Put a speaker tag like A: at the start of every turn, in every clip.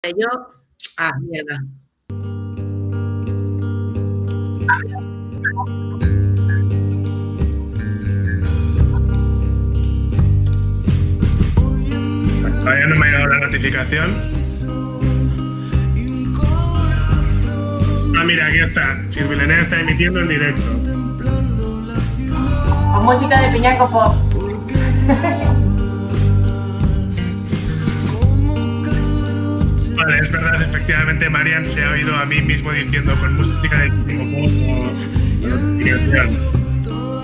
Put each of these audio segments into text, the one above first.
A: Yo. Ah, mierda.
B: Todavía no me ha llegado la notificación. Ah, mira, aquí está. Chirvilenea está emitiendo en directo.
C: La música de Piñaco Pop.
B: Vale, es verdad, efectivamente Marian se ha oído a mí mismo diciendo con música de Piñaco Pop.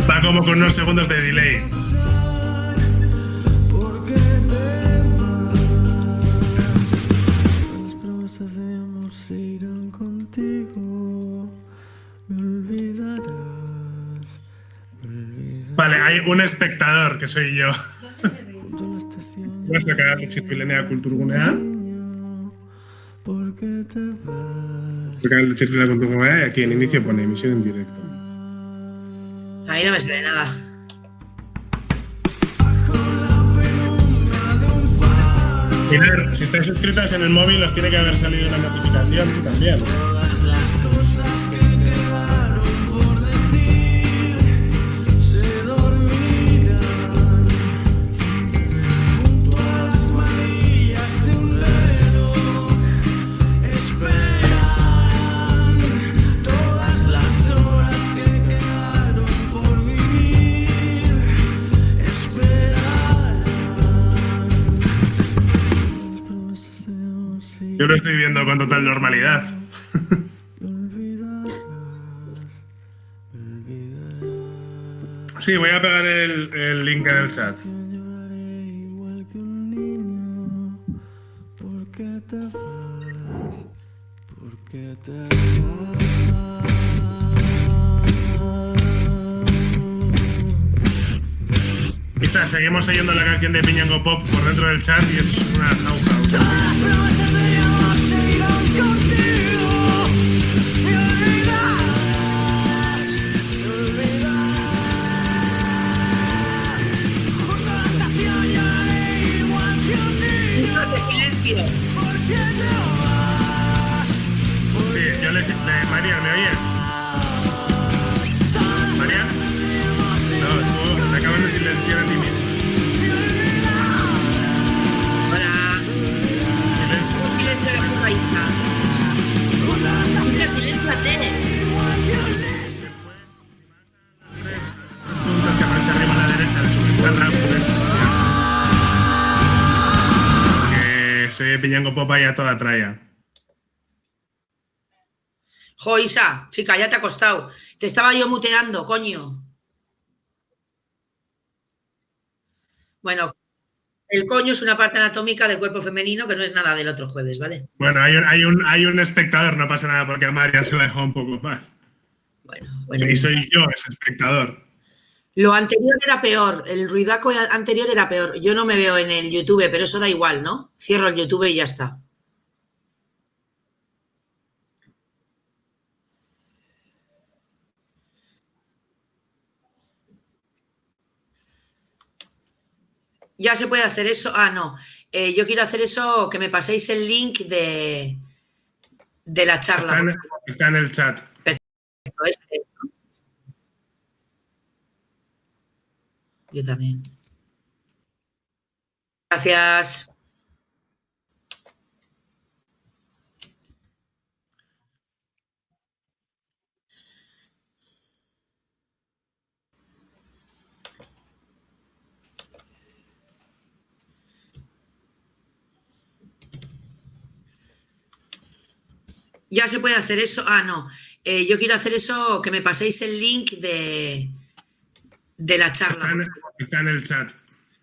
B: Va como con unos segundos de delay. Vale, hay un espectador que soy yo. Voy a sacar a Chirvilenea Kulturgunea. Sacar el de Chirvilenea Kulturgunea y aquí en inicio pone emisión en directo.
A: Ahí no me sale nada.
B: Mirad, si estáis suscritas en el móvil os tiene que haber salido una notificación también. Yo lo estoy viendo con total normalidad. Sí, voy a pegar el link en el chat. Isa, seguimos oyendo la canción de Piñaco Pop por dentro del chat y es una jauja.
A: Silencio.
B: Sí, yo María, ¿me oyes? ¿María? No, tú te acabas de silenciar a ti mismo.
A: Hola.
B: Silencio.
A: Silencio la puta hija. Hija, silénciate.
B: Puntos que aparece arriba a la derecha de su ventana, pues. Soy Piñaco Pop ahí a toda tralla.
A: Jo, Isa, chica, ya te ha costado. Te estaba yo muteando, coño. Bueno, el coño es una parte anatómica del cuerpo femenino que no es nada del otro jueves, ¿vale?
B: Bueno, hay un espectador, no pasa nada porque a María se la dejó un poco más.
A: Bueno.
B: Y soy yo ese espectador.
A: Lo anterior era peor, el ruidaco anterior era peor. Yo no me veo en el YouTube, pero eso da igual, ¿no? Cierro el YouTube y ya está. Ya se puede hacer eso. Ah, no. Yo quiero hacer eso, que me paséis el link de la charla.
B: Está en el chat.
A: Perfecto, ¿no? Yo también. Gracias. Ya se puede hacer eso. Ah, no. Yo quiero hacer eso, que me paséis el link de la charla.
B: Está en el chat.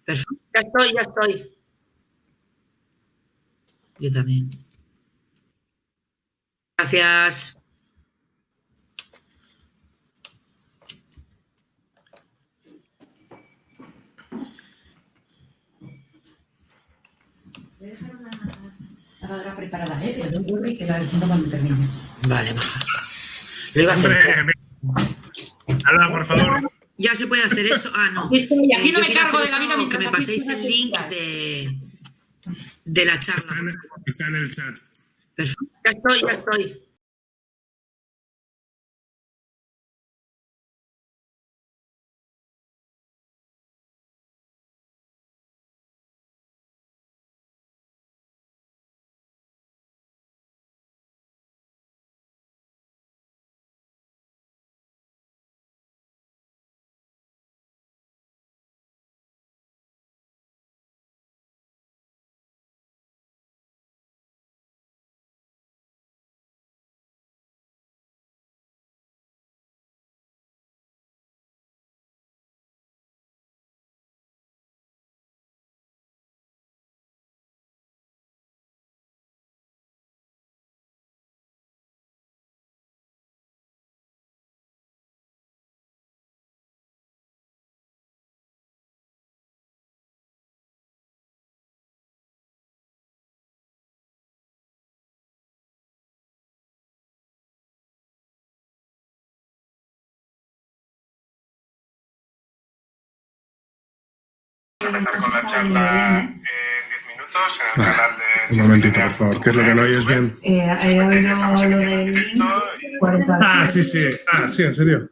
A: Perfecto. Ya estoy. Yo también. Gracias.
C: Voy a dejar una lavadora preparada, pero no ocurre y que la diciendo cuando termines.
A: Vale, lo iba a hacer.
B: Alba, por favor.
A: Ya se puede hacer eso. Ah, no.
C: Aquí no me cargo de la vida
A: que me paséis el link de la charla.
B: Está en el chat.
A: Perfecto. Ya estoy.
B: Empezar con la charla en 10 minutos en el canal de... Un momentito, por favor, ¿qué es lo que no oyes bien?
C: He oído lo del link 40.
B: Sí, en serio.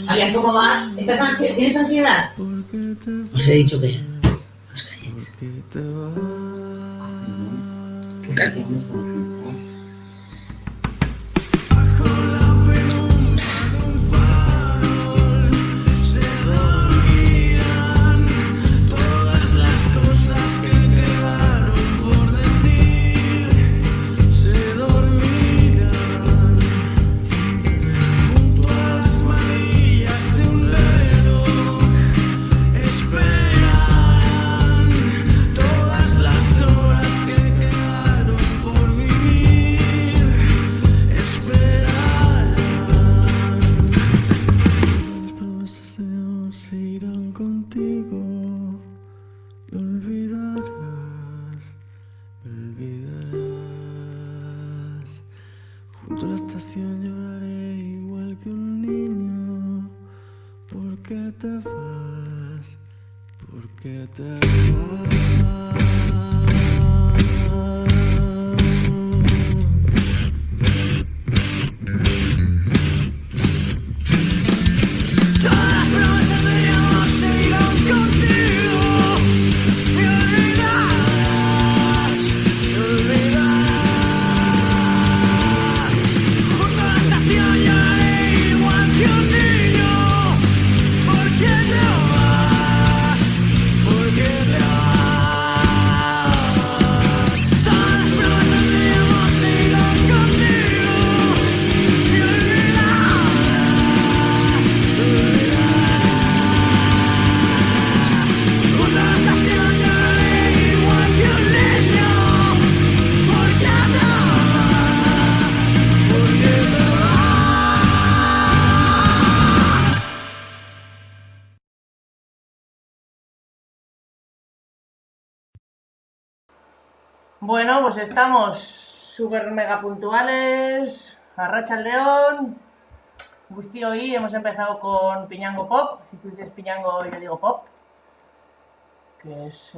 C: Marian, ¿cómo vas? ¿Tienes ansiedad?
A: Os he dicho que os calléis.
D: Junto a la estación lloraré igual que un niño. ¿Por qué te vas? ¿Por qué te vas?
E: Bueno, pues estamos súper mega puntuales. Arratsaldeon. Guzti hoy hemos empezado con Piñango Pop. Si tú dices Piñango, yo digo Pop. Que es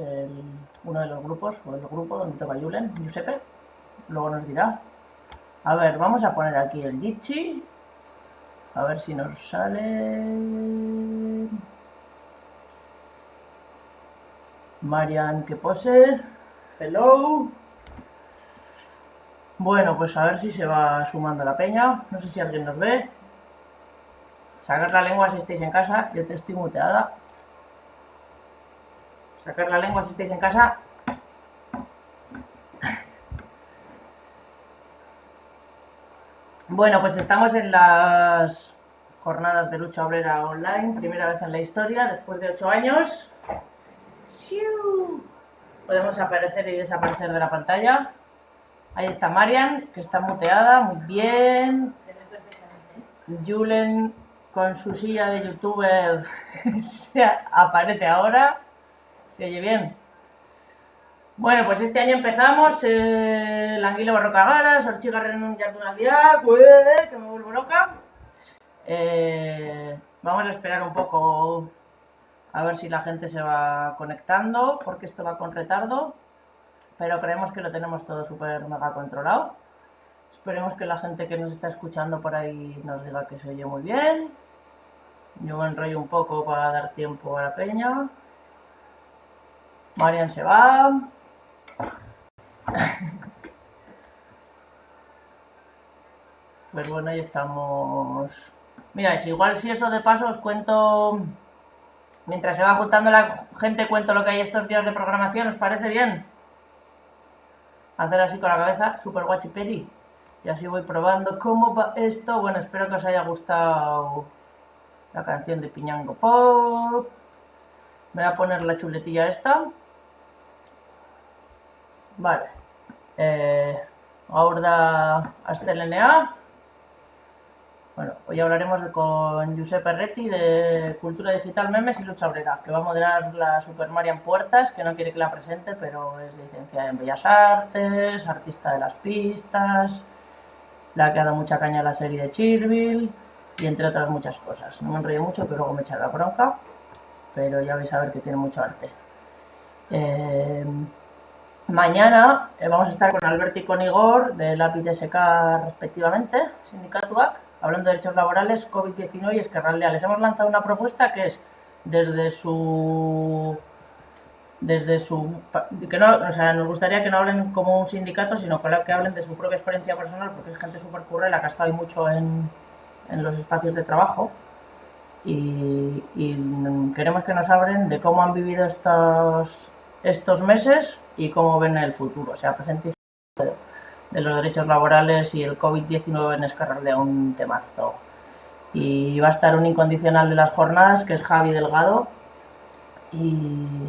E: uno de los grupos, o el grupo donde toca Julen, Giuseppe. Luego nos dirá. A ver, vamos a poner aquí el Jitsi. A ver si nos sale. Marian, que pose. Hello. Bueno, pues a ver si se va sumando la peña. No sé si alguien nos ve. Sacar la lengua si estáis en casa. Yo te estoy muteada. Sacar la lengua si estáis en casa. Bueno, pues estamos en las jornadas de lucha obrera online. Primera vez en la historia, después de 8 años. ¡Siu! Podemos aparecer y desaparecer de la pantalla. Ahí está Marian, que está muteada, muy bien. Julen con su silla de youtuber se aparece ahora. ¿Se oye bien? Bueno, pues este año empezamos Languila Barroca Gara, Sorchigarren Jardunaldia, que me vuelvo loca. Vamos a esperar un poco a ver si la gente se va conectando, porque esto va con retardo, pero creemos que lo tenemos todo súper mega controlado. Esperemos que la gente que nos está escuchando por ahí nos diga que se oye muy bien. Yo me enrollo un poco para dar tiempo a la peña. Marian se va. Pues bueno, ahí estamos. Mira, igual si eso de paso os cuento. Mientras se va juntando la gente, cuento lo que hay estos días de programación. ¿Os parece bien? Hacer así con la cabeza, super guachiperi. Y así voy probando cómo va esto. Bueno, espero que os haya gustado la canción de Piñango Pop. Me voy a poner la chuletilla esta. Vale. Ahora hasta el NA. Bueno, hoy hablaremos con Giuseppe Retti de Cultura Digital, Memes y Lucha Obrera, que va a moderar la Super Marian Puertas, que no quiere que la presente, pero es licenciada en Bellas Artes, artista de las pistas, la que ha dado mucha caña a la serie de Chernobyl y entre otras muchas cosas. No me enrollo mucho, que luego me echará bronca, pero ya vais a ver que tiene mucho arte. Mañana vamos a estar con Alberto y con Igor de Lápiz de SK respectivamente, Sindicatuak, hablando de derechos laborales, COVID-19 y Esquerralde. Les hemos lanzado una propuesta que es desde su que no, o sea, nos gustaría que no hablen como un sindicato, sino que hablen de su propia experiencia personal, porque es gente súper currela que ha estado mucho en los espacios de trabajo y queremos que nos hablen de cómo han vivido estos meses y cómo ven el futuro, o sea, presente y futuro de los derechos laborales y el COVID-19 en Esquerralde, un temazo. Y va a estar un incondicional de las jornadas, que es Javi Delgado, y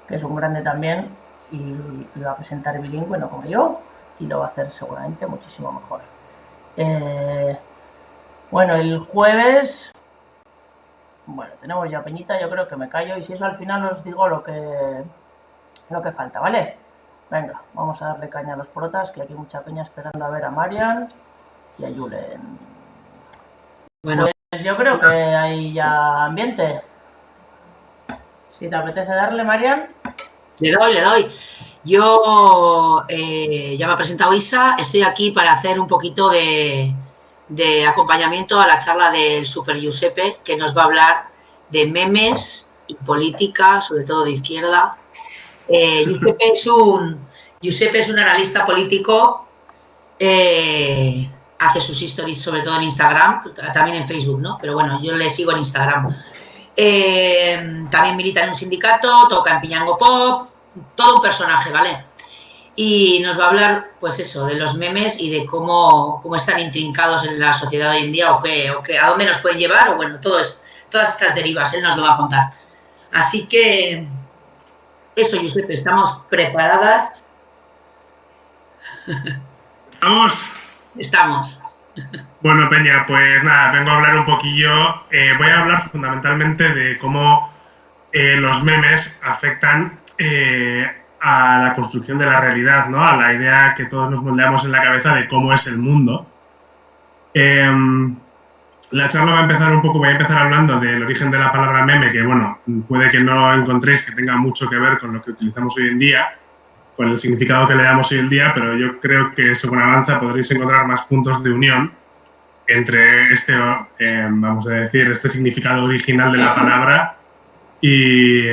E: que es un grande también, y va a presentar bilingüe, no como yo, y lo va a hacer seguramente muchísimo mejor. Bueno, el jueves, bueno, tenemos ya peñita, yo creo que me callo, y si eso al final os digo lo que falta, ¿vale? Venga, vamos a darle caña a los protas, que aquí hay mucha peña esperando a ver a Marian y a Julen.
A: Bueno,
E: Pues yo creo que hay ya ambiente. Si te apetece darle, Marian.
A: le doy. Yo, ya me ha presentado Isa, estoy aquí para hacer un poquito de acompañamiento a la charla del Super Giuseppe, que nos va a hablar de memes y política, sobre todo de izquierda. Giuseppe es un analista político, hace sus stories sobre todo en Instagram, también en Facebook, ¿no? Pero bueno, yo le sigo en Instagram. También milita en un sindicato, toca en Piñango Pop, todo un personaje, ¿vale? Y nos va a hablar, pues eso, de los memes y de cómo están intrincados en la sociedad hoy en día o a dónde nos pueden llevar, o bueno, todas estas derivas, él nos lo va a contar. Así que eso, Giuseppe, estamos preparadas. Estamos.
B: Bueno, Peña, pues nada, vengo a hablar un poquillo. Voy a hablar fundamentalmente de cómo los memes afectan a la construcción de la realidad, ¿no? A la idea que todos nos moldeamos en la cabeza de cómo es el mundo. La charla voy a empezar hablando del origen de la palabra meme, que bueno, puede que no encontréis que tenga mucho que ver con lo que utilizamos hoy en día, con el significado que le damos hoy en día, pero yo creo que según avanza podréis encontrar más puntos de unión entre vamos a decir, este significado original de la palabra y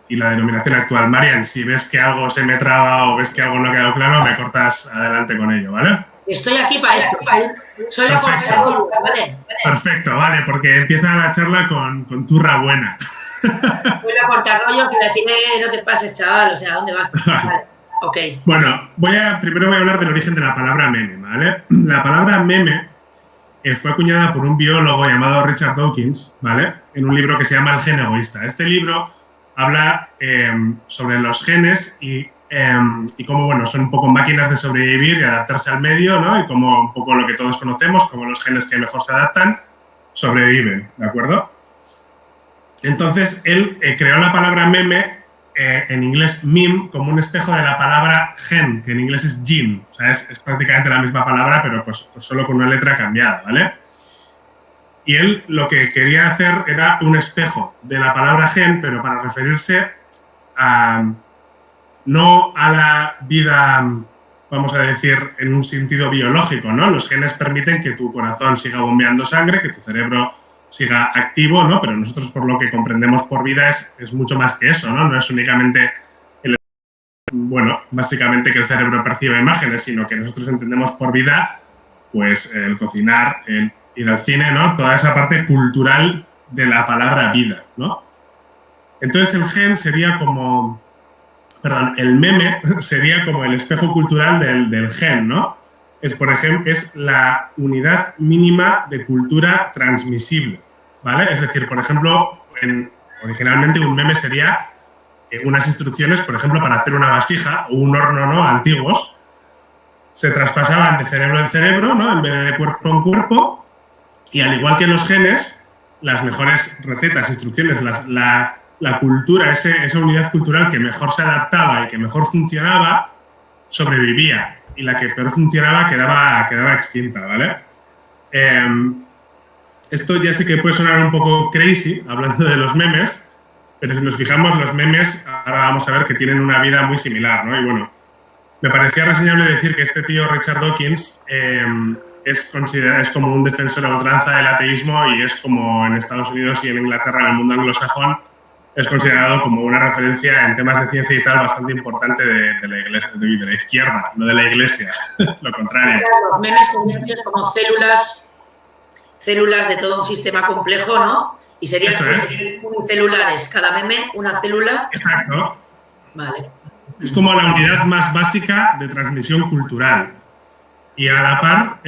B: la denominación actual. Marian, si ves que algo se me traba o ves que algo no ha quedado claro, me cortas adelante con ello, ¿vale?
A: Estoy aquí para esto. Soy la cortadora, ¿vale?
B: Perfecto, vale, porque empieza la charla con turra buena.
A: Soy la cortarrollo que decir, no te pases, chaval, o sea, ¿dónde vas? Vale, ok.
B: Bueno, primero voy a hablar del origen de la palabra meme, ¿vale? La palabra meme fue acuñada por un biólogo llamado Richard Dawkins, ¿vale? En un libro que se llama El gen egoísta. Este libro habla sobre los genes y cómo, bueno, son un poco máquinas de sobrevivir y adaptarse al medio, ¿no? Y como un poco lo que todos conocemos, como los genes que mejor se adaptan, sobreviven, ¿de acuerdo? Entonces, él creó la palabra meme, en inglés meme, como un espejo de la palabra gen, que en inglés es gene. O sea, es prácticamente la misma palabra, pero pues solo con una letra cambiada, ¿vale? Y él lo que quería hacer era un espejo de la palabra gen, pero para referirse no a la vida, vamos a decir, en un sentido biológico, ¿no? Los genes permiten que tu corazón siga bombeando sangre, que tu cerebro siga activo, ¿no? Pero nosotros, por lo que comprendemos por vida, es mucho más que eso, ¿no? No es únicamente básicamente que el cerebro percibe imágenes, sino que nosotros entendemos por vida, pues, el cocinar, el ir al cine, ¿no? Toda esa parte cultural de la palabra vida, ¿no? Entonces el gen sería como... Perdón, el meme sería como el espejo cultural del gen, ¿no? Por ejemplo, es la unidad mínima de cultura transmisible, ¿vale? Es decir, por ejemplo, originalmente un meme sería unas instrucciones, por ejemplo, para hacer una vasija o un horno, ¿no? Antiguos, se traspasaban de cerebro en cerebro, ¿no? En vez de cuerpo en cuerpo, y al igual que los genes, las mejores recetas, instrucciones, la cultura, esa unidad cultural que mejor se adaptaba y que mejor funcionaba, sobrevivía. Y la que peor funcionaba quedaba extinta, ¿vale? Esto ya sí que puede sonar un poco crazy, hablando de los memes, Pero si nos fijamos, los memes, ahora vamos a ver que tienen una vida muy similar, ¿no? Y bueno, me parecía reseñable decir que este tío Richard Dawkins es como un defensor a ultranza del ateísmo y es como en Estados Unidos y en Inglaterra, en el mundo anglosajón, es considerado como una referencia en temas de ciencia y tal bastante importante de la iglesia, de la izquierda, no de la iglesia, lo contrario.
A: Los memes conocidos como células de todo un sistema complejo, ¿no? Y serían unicelulares, cada meme una célula.
B: Exacto.
A: Vale.
B: Es como la unidad más básica de transmisión cultural. Y a la par,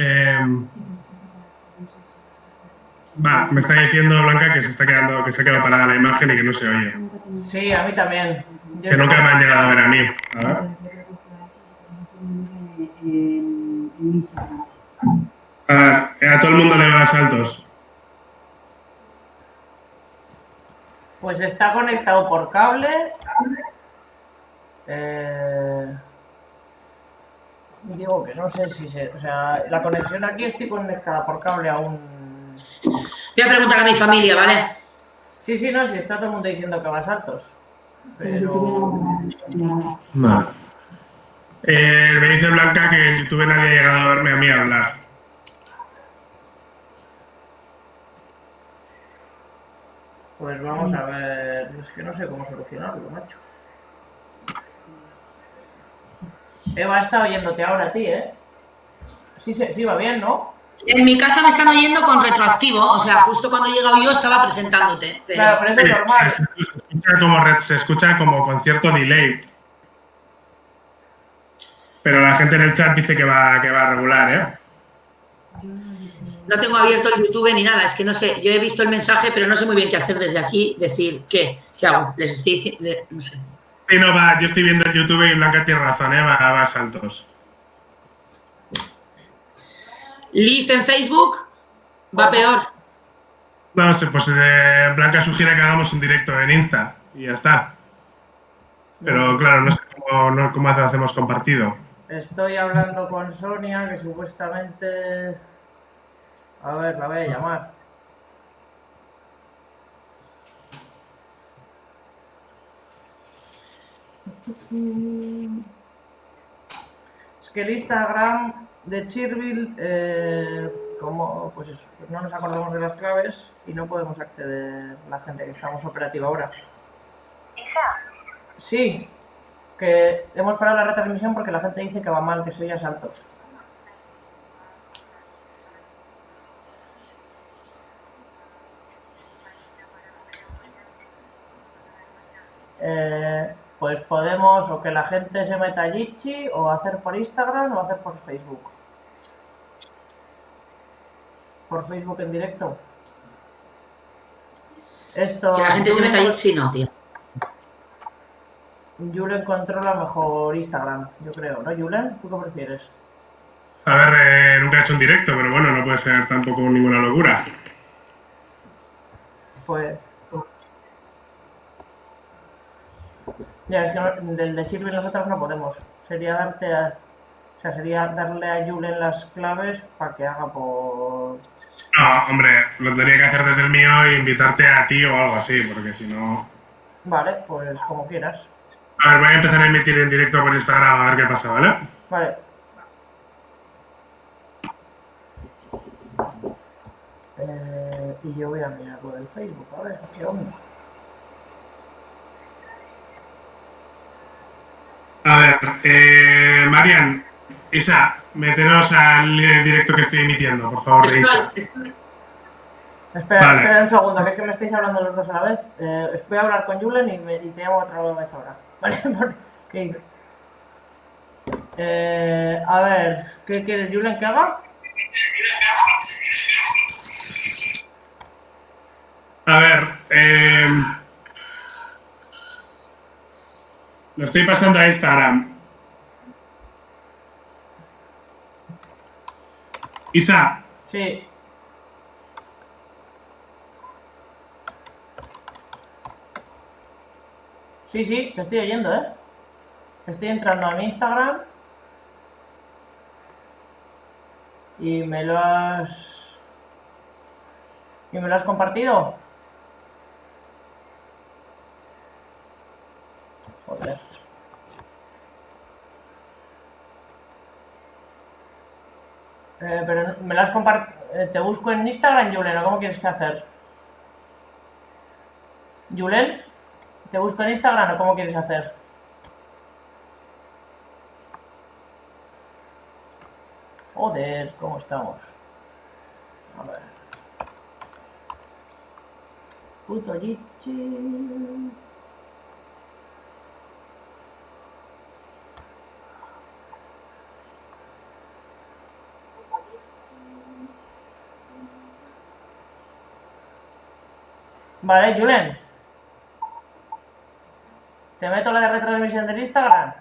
B: me está diciendo Blanca que se ha quedado parada la imagen y que no se oye.
E: Sí, a mí también.
B: Que nunca me han llegado a ver a mí. A ver.
C: En Instagram.
B: A todo el mundo le da saltos.
E: Pues está conectado por cable. Digo que no sé si se... O sea, la conexión aquí estoy conectada por cable a un...
A: Voy a preguntar a mi familia, ¿vale?
E: Sí, no, sí, está todo el mundo diciendo que va a saltos. Pero...
B: No. Me dice Blanca que en YouTube nadie ha llegado a verme a mí hablar.
E: Pues vamos a ver... Es que no sé cómo solucionarlo, macho. Eva está oyéndote ahora a ti, ¿eh? Sí, va bien, ¿no?
A: En mi casa me están oyendo con retroactivo, o sea, justo cuando he llegado yo estaba presentándote. Pero...
E: Claro, pero eso es normal.
B: Se escucha como con cierto delay. Pero la gente en el chat dice que va regular, ¿eh?
A: No tengo abierto el YouTube ni nada, es que no sé, yo he visto el mensaje, pero no sé muy bien qué hacer desde aquí, decir, ¿qué hago? Les estoy diciendo, no sé.
B: Sí, no, yo estoy viendo el YouTube y Blanca tiene razón, ¿eh? Va a saltos.
A: Live en Facebook va peor.
B: No sé, pues Blanca sugiere que hagamos un directo en Insta y ya está. Pero claro, no sé cómo hacemos compartido.
E: Estoy hablando con Sonia, que supuestamente... A ver, la voy a llamar. Es que el Instagram de Chirville, como pues eso, pues no nos acordamos de las claves y no podemos acceder la gente que estamos operativa ahora. Sí, que hemos parado la retransmisión porque la gente dice que va mal, que se oye a saltos. Pues podemos o que la gente se meta a Jitsi o hacer por Instagram o hacer por Facebook. Por Facebook en directo. Esto...
A: Que la gente se meta a Jitsi, no, tío.
E: Julen controla mejor Instagram, yo creo, ¿no, Julen? ¿Tú qué prefieres?
B: A ver, nunca he hecho un directo, pero bueno, no puede ser tampoco ninguna locura.
E: Pues... Ya, es que del de Chirville nosotros no podemos. Sería darle a Julen las claves para que haga por...
B: No, hombre, lo tendría que hacer desde el mío e invitarte a ti o algo así, porque si no...
E: Vale, pues como quieras.
B: A ver, voy a empezar a emitir en directo por Instagram a ver qué pasa, ¿vale?
E: Vale. Y yo voy a mirar lo del Facebook, a ver, ¿qué onda?
B: A ver, Marian, Isa, meteros al directo que estoy emitiendo, por favor, de Insta.
E: Espera,
B: Vale.
E: espera un segundo, que es que me estáis hablando los dos a la vez. Voy a hablar con Julen y te llamo otra vez ahora. ¿Vale? Porque... a ver, ¿qué quieres, Julen, que haga?
B: A ver, lo estoy pasando a Instagram. Isa.
E: Sí. Sí, te estoy oyendo, ¿eh? Estoy entrando a mi Instagram y me lo has compartido. Joder. Pero me las compartido. ¿Te busco en Instagram, Julen, o cómo quieres que hacer? Julen, ¿te busco en Instagram o cómo quieres hacer? Joder, ¿cómo estamos? A ver. Puto Yichi. Vale, Julen. ¿Te meto la de retransmisión del Instagram?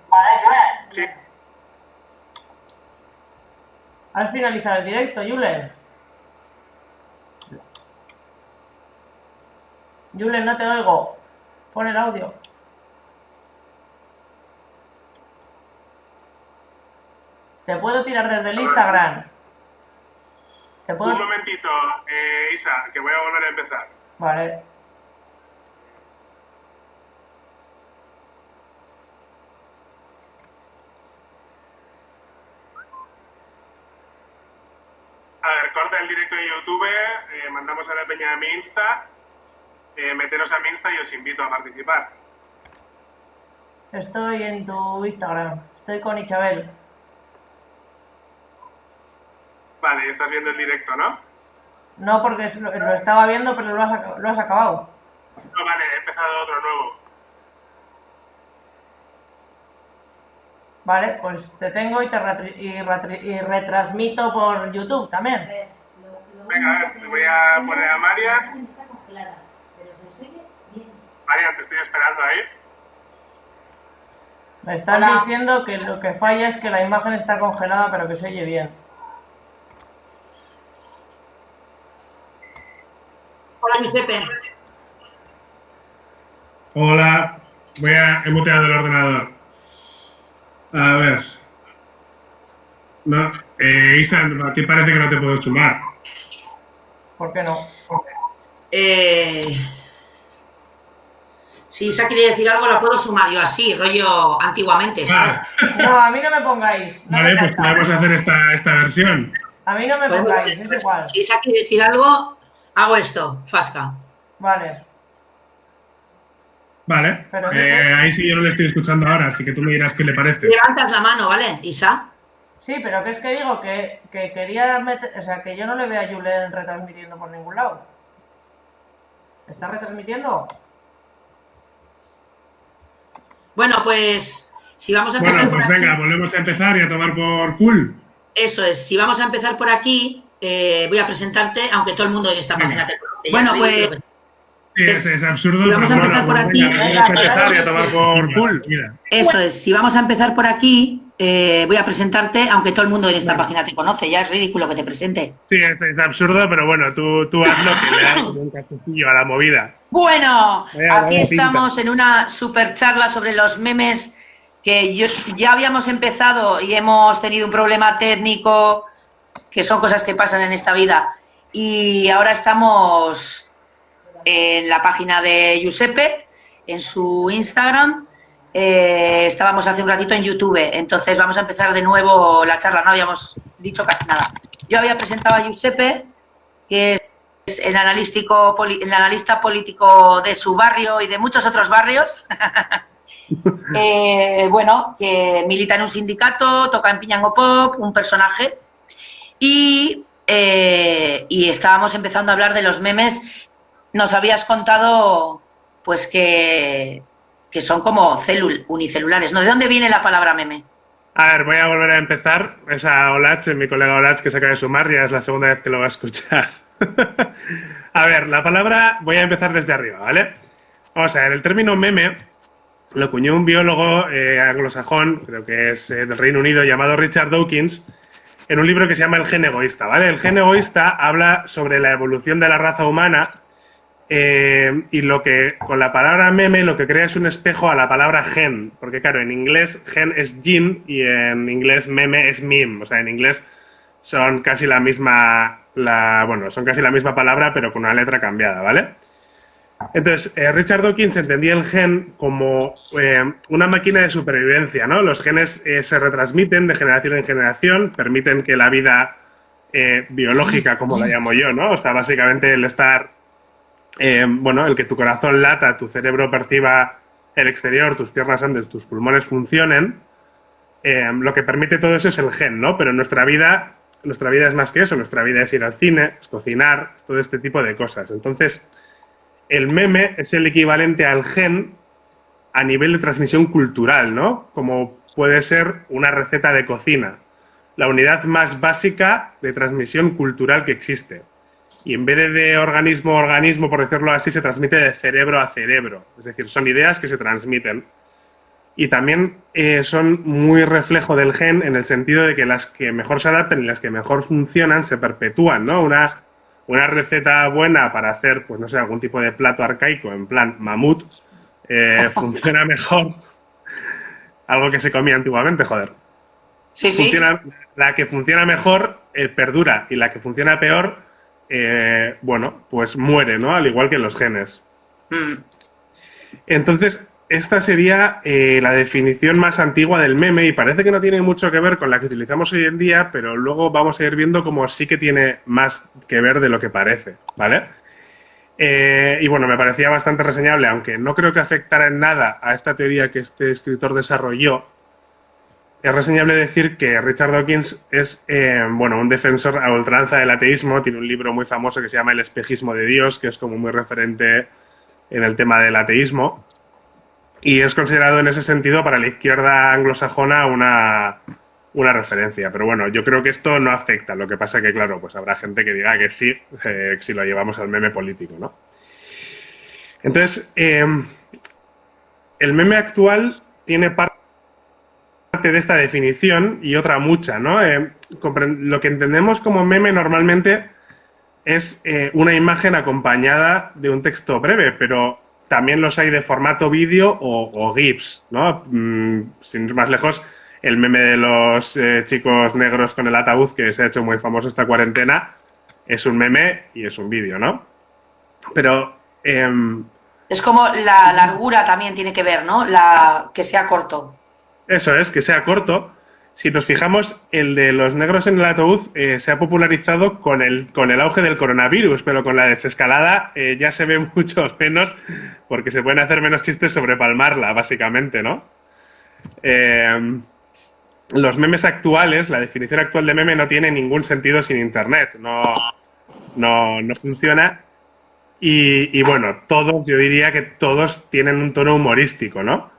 E: Vale, Julen.
B: Sí.
E: ¿Has finalizado el directo, Julen? Julen, no te oigo. Pon el audio. Te puedo tirar desde el Instagram. Te puedo...
B: Un momentito, Isa, que voy a volver a empezar.
E: Vale.
B: A ver, corta el directo en YouTube, mandamos a la peña a mi Insta, meteros a mi Insta y os invito a participar.
E: Estoy en tu Instagram. Estoy con Ichabel.
B: Vale, estás viendo el directo, ¿no?
E: No, porque lo estaba viendo, pero lo has acabado.
B: No, vale, he empezado otro nuevo.
E: Vale, pues te tengo y retransmito por YouTube también.
B: Venga, a ver, te voy a poner a Marian. Marian, te estoy esperando ahí.
E: Me están
A: Hola.
E: diciendo que lo que falla es que la imagen está congelada, pero que se oye bien.
A: Hola, Giuseppe.
B: Hola, he muteado el ordenador. A ver. No, Isa, a ti parece que no te puedo sumar.
E: ¿Por qué no?
A: Si Isa quiere decir algo, la puedo sumar yo así, rollo antiguamente, ¿sabes?
E: No, a mí no me pongáis. No
B: Vale,
E: me
B: pues
E: salta.
B: podemos hacer esta versión.
E: A mí no me
A: Podemos
E: pongáis,
A: hacer-
E: es igual.
A: Si Isa quiere decir algo, hago esto, Fasca.
E: Vale.
B: Vale,
E: Pero
B: ahí sí yo no le estoy escuchando ahora, así que tú me dirás qué le parece.
A: Levantas la mano, ¿vale, Isa?
E: Sí, pero que es que digo que quería meter... O sea, que yo no le veo a Julen retransmitiendo por ningún lado. ¿Está retransmitiendo?
A: Bueno, pues si vamos a empezar
B: Bueno,
A: por
B: pues
A: aquí,
B: venga, volvemos a empezar y a tomar por cool.
A: eso es, si vamos a empezar por aquí, voy a presentarte, aunque todo el mundo en esta
B: Venga.
A: página te conoce. ya,
F: Bueno,
A: ridículo,
F: pues-
B: Sí, es absurdo,
F: Si vamos
B: pero
F: a empezar
B: mola,
F: por
B: pues
F: aquí.
B: venga,
E: Venga,
B: vamos a empezar y a tomar por cool. Mira.
F: Eso es, si vamos a empezar por aquí, voy a presentarte, aunque todo el mundo en esta página te conoce, ya es ridículo que te presente.
B: Sí, es absurdo, pero bueno, tú hazlo que le das como un cafecillo a la movida.
F: Bueno,
B: Vaya,
F: aquí
B: vaya
F: estamos en una super charla sobre los memes que ya habíamos empezado y hemos tenido un problema técnico, que son cosas que pasan en esta vida. Y ahora estamos en la página de Giuseppe, en su Instagram. Estábamos hace un ratito en YouTube, entonces vamos a empezar de nuevo la charla, no habíamos dicho casi nada. Yo había presentado a Giuseppe, que es el analista político de su barrio y de muchos otros barrios. Bueno, que milita en un sindicato, toca en Piñango Pop, un personaje. Y estábamos empezando a hablar de los memes. Nos habías contado, pues, que son como unicelulares, ¿no? ¿De dónde viene la palabra meme?
B: A ver, voy a volver a empezar. Es a Olach, mi colega Olach, que se acaba de sumar, ya es la segunda vez que lo va a escuchar. A ver, la palabra, voy a empezar desde arriba, ¿vale? Vamos a ver, el término meme lo acuñó un biólogo anglosajón, creo que es del Reino Unido, llamado Richard Dawkins, en un libro que se llama El gen egoísta, ¿vale? El gen egoísta habla sobre la evolución de la raza humana y lo que, con la palabra meme, lo que crea es un espejo a la palabra gen, porque claro, en inglés gen es gene y en inglés meme es meme, o sea, en inglés son casi la misma bueno, son casi la misma palabra, pero con una letra cambiada, ¿vale? Entonces, Richard Dawkins entendía el gen como una máquina de supervivencia, ¿no? Los genes se retransmiten de generación en generación, permiten que la vida biológica, como la llamo yo, ¿no? O sea, básicamente el estar, bueno, el que tu corazón lata, tu cerebro perciba el exterior, tus piernas anden, tus pulmones funcionen, lo que permite todo eso es el gen, ¿no? Pero nuestra vida es más que eso, nuestra vida es ir al cine, es cocinar, es todo este tipo de cosas. Entonces, el meme es el equivalente al gen a nivel de transmisión cultural, ¿no? Como puede ser una receta de cocina, la unidad más básica de transmisión cultural que existe. Y en vez de organismo a organismo, por decirlo así, se transmite de cerebro a cerebro. Es decir, son ideas que se transmiten. Y también son muy reflejo del gen en el sentido de que las que mejor se adaptan y las que mejor funcionan se perpetúan, ¿no? Una receta buena para hacer, pues no sé, algún tipo de plato arcaico, en plan mamut, funciona mejor. Algo que se comía antiguamente, joder.
F: Sí, sí.
B: La que funciona mejor perdura y la que funciona peor, bueno, pues muere, ¿no? Al igual que los genes. Entonces, esta sería la definición más antigua del meme y parece que no tiene mucho que ver con la que utilizamos hoy en día, pero luego vamos a ir viendo cómo sí que tiene más que ver de lo que parece, ¿vale? Y bueno, me parecía bastante reseñable, aunque no creo que afectara en nada a esta teoría que este escritor desarrolló. Es reseñable decir que Richard Dawkins es, bueno, un defensor a ultranza del ateísmo. Tiene un libro muy famoso que se llama El espejismo de Dios, que es como muy referente en el tema del ateísmo. Y es considerado en ese sentido para la izquierda anglosajona una referencia. Pero bueno, yo creo que esto no afecta. Lo que pasa es que, claro, pues habrá gente que diga que sí, si lo llevamos al meme político, ¿no? Entonces, el meme actual tiene parte de esta definición y otra mucha, ¿no? Lo que entendemos como meme normalmente es una imagen acompañada de un texto breve, pero también los hay de formato vídeo o GIFs, ¿no? Sin ir más lejos, el meme de los chicos negros con el ataúd, que se ha hecho muy famoso esta cuarentena, es un meme y es un vídeo, ¿no? Pero...
F: es como la largura también tiene que ver, ¿no? Que sea corto.
B: Eso es, que sea corto. Si nos fijamos, el de los negros en el ataúd se ha popularizado con el auge del coronavirus, pero con la desescalada ya se ve mucho menos porque se pueden hacer menos chistes sobre palmarla, básicamente, ¿no? Los memes actuales, la definición actual de meme no tiene ningún sentido sin internet, no funciona. Y bueno, yo diría que todos tienen un tono humorístico, ¿no?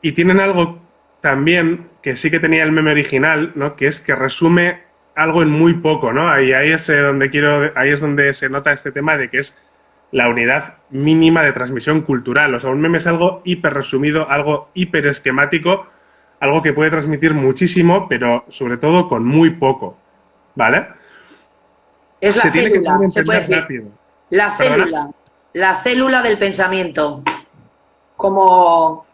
B: Y tienen algo también que sí que tenía el meme original, ¿no? Que es que resume algo en muy poco, ¿no? Ahí es donde se nota este tema de que es la unidad mínima de transmisión cultural. O sea, un meme es algo hiper resumido, algo hiper esquemático, algo que puede transmitir muchísimo, pero sobre todo con muy poco, ¿vale?
F: Es la célula, se puede decir.
B: Rápido.
F: La célula del pensamiento. Como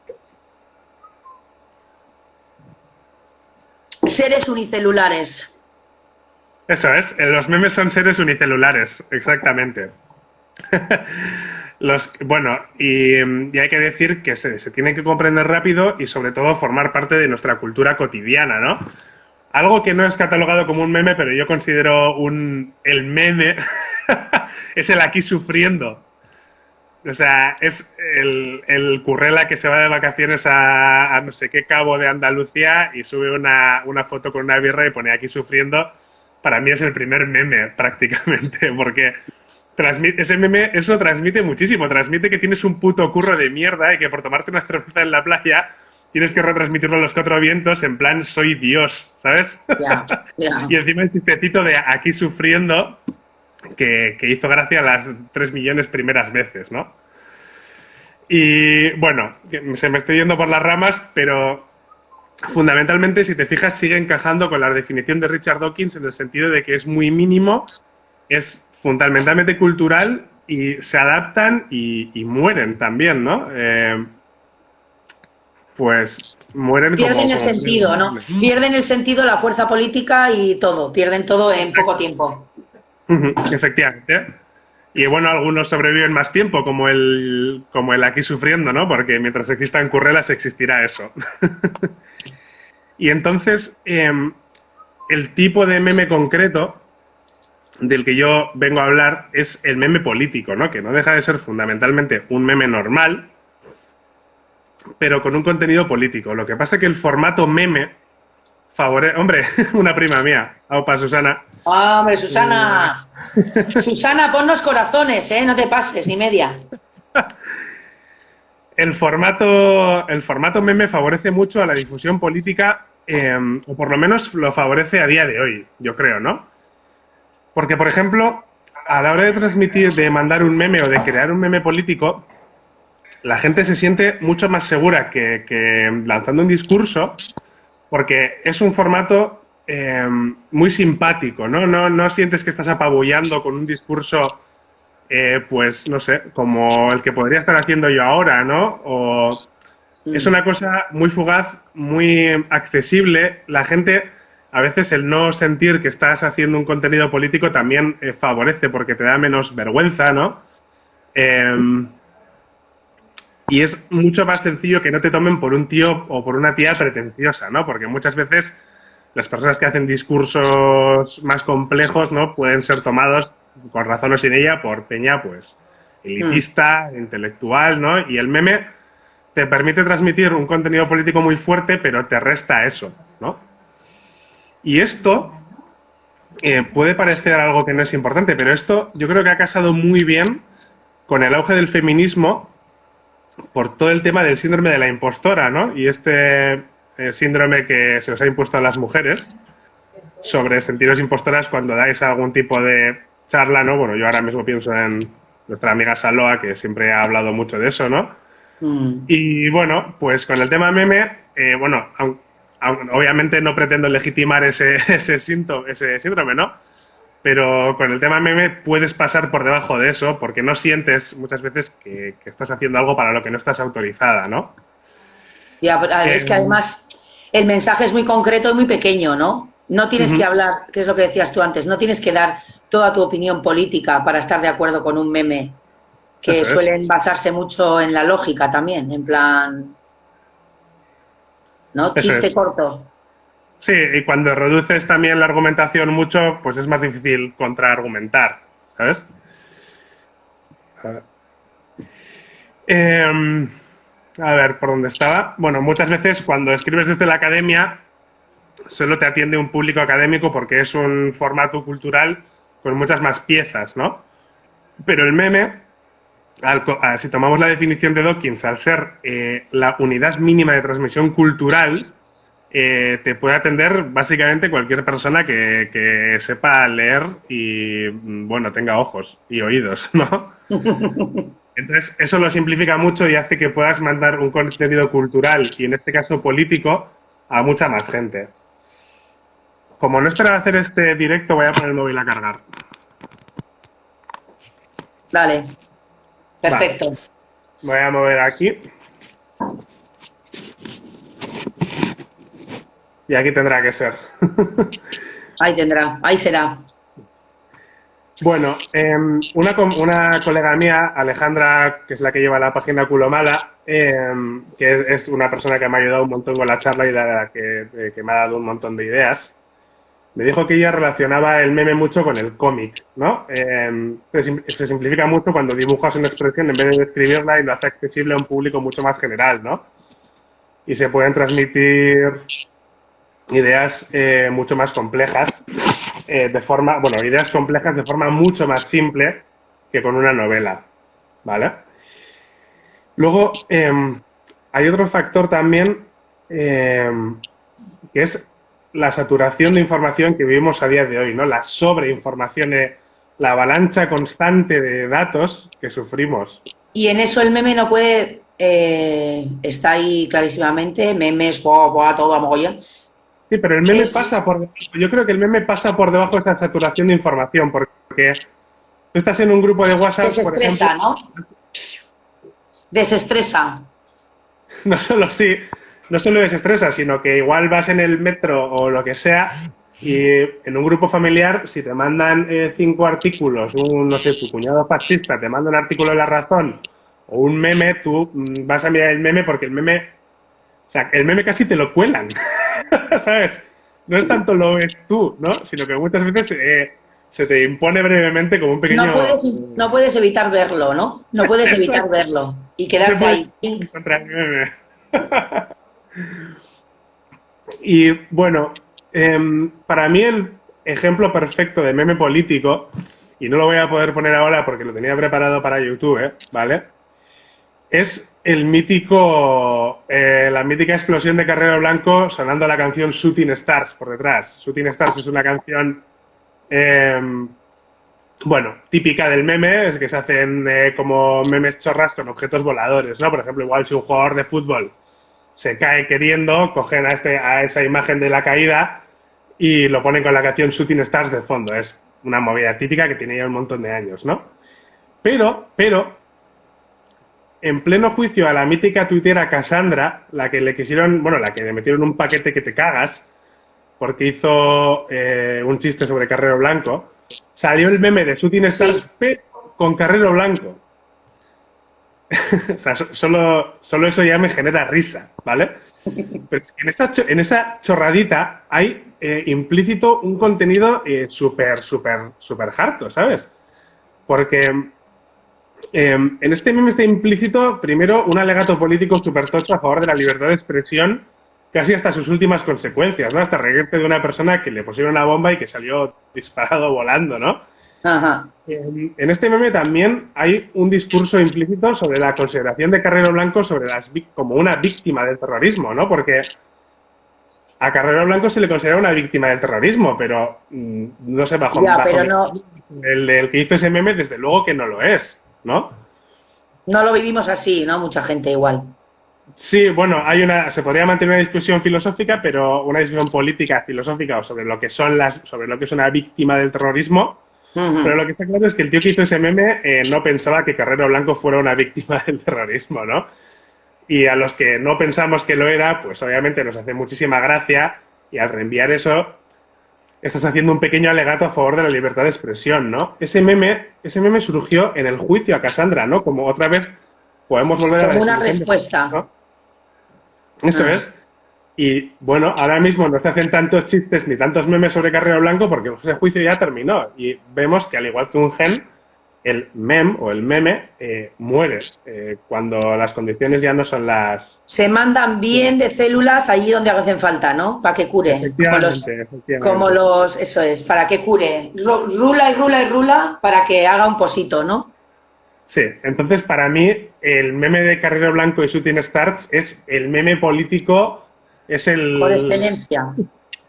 F: seres unicelulares.
B: Eso es, los memes son seres unicelulares, exactamente. Bueno, y hay que decir que se tienen que comprender rápido y sobre todo formar parte de nuestra cultura cotidiana, ¿no? Algo que no es catalogado como un meme, pero yo considero el meme, es el aquí sufriendo. O sea, es el currela que se va de vacaciones a no sé qué cabo de Andalucía y sube una foto con una birra y pone aquí sufriendo. Para mí es el primer meme, prácticamente, porque ese meme, eso transmite muchísimo. Transmite que tienes un puto curro de mierda y que por tomarte una cerveza en la playa tienes que retransmitirlo a los cuatro vientos en plan soy Dios, ¿sabes? Y encima el chistecito de aquí sufriendo que hizo gracia las 3 millones primeras veces, ¿no? Y bueno, se me estoy yendo por las ramas, pero fundamentalmente, si te fijas, sigue encajando con la definición de Richard Dawkins en el sentido de que es muy mínimo, es fundamentalmente cultural y se adaptan y mueren también, ¿no?
G: pues mueren
A: Pierden el
G: como
A: sentido, ¿no? Pierden el sentido, la fuerza política y todo. Pierden todo en poco tiempo.
G: Efectivamente. Y bueno, algunos sobreviven más tiempo, como el aquí sufriendo, ¿no? Porque mientras existan currelas existirá eso. Y entonces, el tipo de meme concreto del que yo vengo a hablar es el meme político, ¿no? Que no deja de ser fundamentalmente un meme normal, pero con un contenido político. Lo que pasa es que el formato meme favorece... Hombre, una prima mía, aupa Susana.
A: ¡Hombre, Susana! Susana, ponnos corazones, ¿eh? No te pases, ni media.
G: El formato meme favorece mucho a la difusión política, o por lo menos lo favorece a día de hoy, yo creo, ¿no? Porque, por ejemplo, a la hora de transmitir, de mandar un meme o de crear un meme político, la gente se siente mucho más segura que lanzando un discurso, porque es un formato muy simpático, ¿no? No sientes que estás apabullando con un discurso, pues, no sé, como el que podría estar haciendo yo ahora, ¿no? O es una cosa muy fugaz, muy accesible. La gente, a veces el no sentir que estás haciendo un contenido político también favorece porque te da menos vergüenza, ¿no? Y es mucho más sencillo que no te tomen por un tío o por una tía pretenciosa, ¿no? Porque muchas veces las personas que hacen discursos más complejos, ¿no? Pueden ser tomados, con razón o sin ella, por peña, pues, elitista, intelectual, ¿no? Y el meme te permite transmitir un contenido político muy fuerte, pero te resta eso, ¿no? Y esto puede parecer algo que no es importante, pero esto yo creo que ha casado muy bien con el auge del feminismo por todo el tema del síndrome de la impostora, ¿no? Y este síndrome que se os ha impuesto a las mujeres sobre sentiros impostoras cuando dais algún tipo de charla, ¿no? Bueno, yo ahora mismo pienso en nuestra amiga Saloa, que siempre ha hablado mucho de eso, ¿no? Y bueno, pues con el tema meme, bueno, obviamente no pretendo legitimar ese síndrome, ¿no? Pero con el tema meme puedes pasar por debajo de eso porque no sientes muchas veces que estás haciendo algo para lo que no estás autorizada, ¿no?
A: Ya, es que además el mensaje es muy concreto y muy pequeño, ¿no? No tienes que hablar, que es lo que decías tú antes, no tienes que dar toda tu opinión política para estar de acuerdo con un meme, que suelen basarse mucho en la lógica también, en plan, ¿no? Chiste corto.
G: Sí, y cuando reduces también la argumentación mucho, pues es más difícil contraargumentar, ¿sabes? A ver, ¿por dónde estaba? Bueno, muchas veces cuando escribes desde la academia solo te atiende un público académico porque es un formato cultural con muchas más piezas, ¿no? Pero el meme, si tomamos la definición de Dawkins, al ser la unidad mínima de transmisión cultural, te puede atender básicamente cualquier persona que sepa leer y, bueno, tenga ojos y oídos, ¿no? Entonces, eso lo simplifica mucho y hace que puedas mandar un contenido cultural y, en este caso, político, a mucha más gente. Como no esperaba hacer este directo, voy a poner el móvil a cargar.
A: Dale. Perfecto.
G: Vale. Voy a mover aquí. Y aquí tendrá que ser.
A: Ahí tendrá, ahí será.
G: Bueno, una colega mía, Alejandra, que es la que lleva la página Culomala, que es una persona que me ha ayudado un montón con la charla y que me ha dado un montón de ideas, me dijo que ella relacionaba el meme mucho con el cómic, ¿no? Se simplifica mucho cuando dibujas una expresión en vez de describirla y lo hace accesible a un público mucho más general, ¿no? Y se pueden transmitir ideas mucho más complejas ideas complejas de forma mucho más simple que con una novela, ¿vale? Luego, hay otro factor también que es la saturación de información que vivimos a día de hoy, ¿no? La sobreinformación, la avalancha constante de datos que sufrimos.
A: Y en eso el meme no puede, está ahí clarísimamente, memes, todo a mogollón.
G: Sí, pero el meme pasa por debajo. Yo creo que el meme pasa por debajo de esa saturación de información, porque tú estás en un grupo de WhatsApp,
A: desestresa,
G: por ejemplo,
A: ¿no? Desestresa.
G: No solo sí, no solo desestresa, sino que igual vas en el metro o lo que sea y en un grupo familiar, si te mandan 5 artículos, no sé, tu cuñado fascista te manda un artículo de La Razón o un meme, tú vas a mirar el meme porque el meme, o sea, el meme casi te lo cuelan, ¿sabes? No es tanto lo ves tú, ¿no? Sino que muchas veces se te impone brevemente como un pequeño...
A: No puedes evitar verlo, ¿no? No puedes evitar verlo y quedarte ahí.
G: Contra el meme. Y bueno, para mí el ejemplo perfecto de meme político, y no lo voy a poder poner ahora porque lo tenía preparado para YouTube, ¿vale? Es el mítico, la mítica explosión de Carrero Blanco sonando la canción Shooting Stars por detrás. Shooting Stars es una canción, bueno, típica del meme, es que se hacen como memes chorras con objetos voladores, ¿no? Por ejemplo, igual si un jugador de fútbol se cae queriendo, cogen a esa imagen de la caída y lo ponen con la canción Shooting Stars de fondo. Es una movida típica que tiene ya un montón de años, ¿no? Pero, en pleno juicio a la mítica tuitera Cassandra, la que le quisieron, bueno, la que le metieron un paquete que te cagas, porque hizo un chiste sobre Carrero Blanco, salió el meme de Shooting Stars, pero con Carrero Blanco. O sea, solo eso ya me genera risa, ¿vale? Pero es que en esa chorradita hay implícito un contenido súper harto, ¿sabes? Porque en este meme está implícito, primero, un alegato político súper tocho a favor de la libertad de expresión, casi hasta sus últimas consecuencias, ¿no? Hasta reírte de una persona que le pusieron una bomba y que salió disparado volando, ¿no?
A: Ajá.
G: En este meme también hay un discurso implícito sobre la consideración de Carrero Blanco como una víctima del terrorismo, ¿no? Porque a Carrero Blanco se le considera una víctima del terrorismo, pero no sé, bajo el que hizo ese meme, desde luego que no lo es, ¿no?
A: No lo vivimos así, ¿no? Mucha gente igual.
G: Sí, bueno, se podría mantener una discusión filosófica, pero una discusión política, filosófica, o sobre lo que es una víctima del terrorismo. Pero lo que está claro es que el tío que hizo ese meme no pensaba que Carrero Blanco fuera una víctima del terrorismo, ¿no? Y a los que no pensamos que lo era, pues obviamente nos hace muchísima gracia y al reenviar eso estás haciendo un pequeño alegato a favor de la libertad de expresión, ¿no? Ese meme surgió en el juicio a Cassandra, ¿no? Como otra vez podemos volver a...
A: Como una respuesta.
G: ¿no? Eso es. Y bueno, ahora mismo no se hacen tantos chistes ni tantos memes sobre Carrero Blanco porque ese juicio ya terminó. Y vemos que al igual que un gen, el meme muere cuando las condiciones ya no son las...
A: Se mandan bien de células allí donde hacen falta, ¿no? Para que cure.
G: Efectivamente.
A: Eso es, para que cure. Rula y rula y rula para que haga un posito, ¿no?
G: Sí, entonces para mí el meme de Carrero Blanco y Shooting Stars es el meme político...
A: Por excelencia.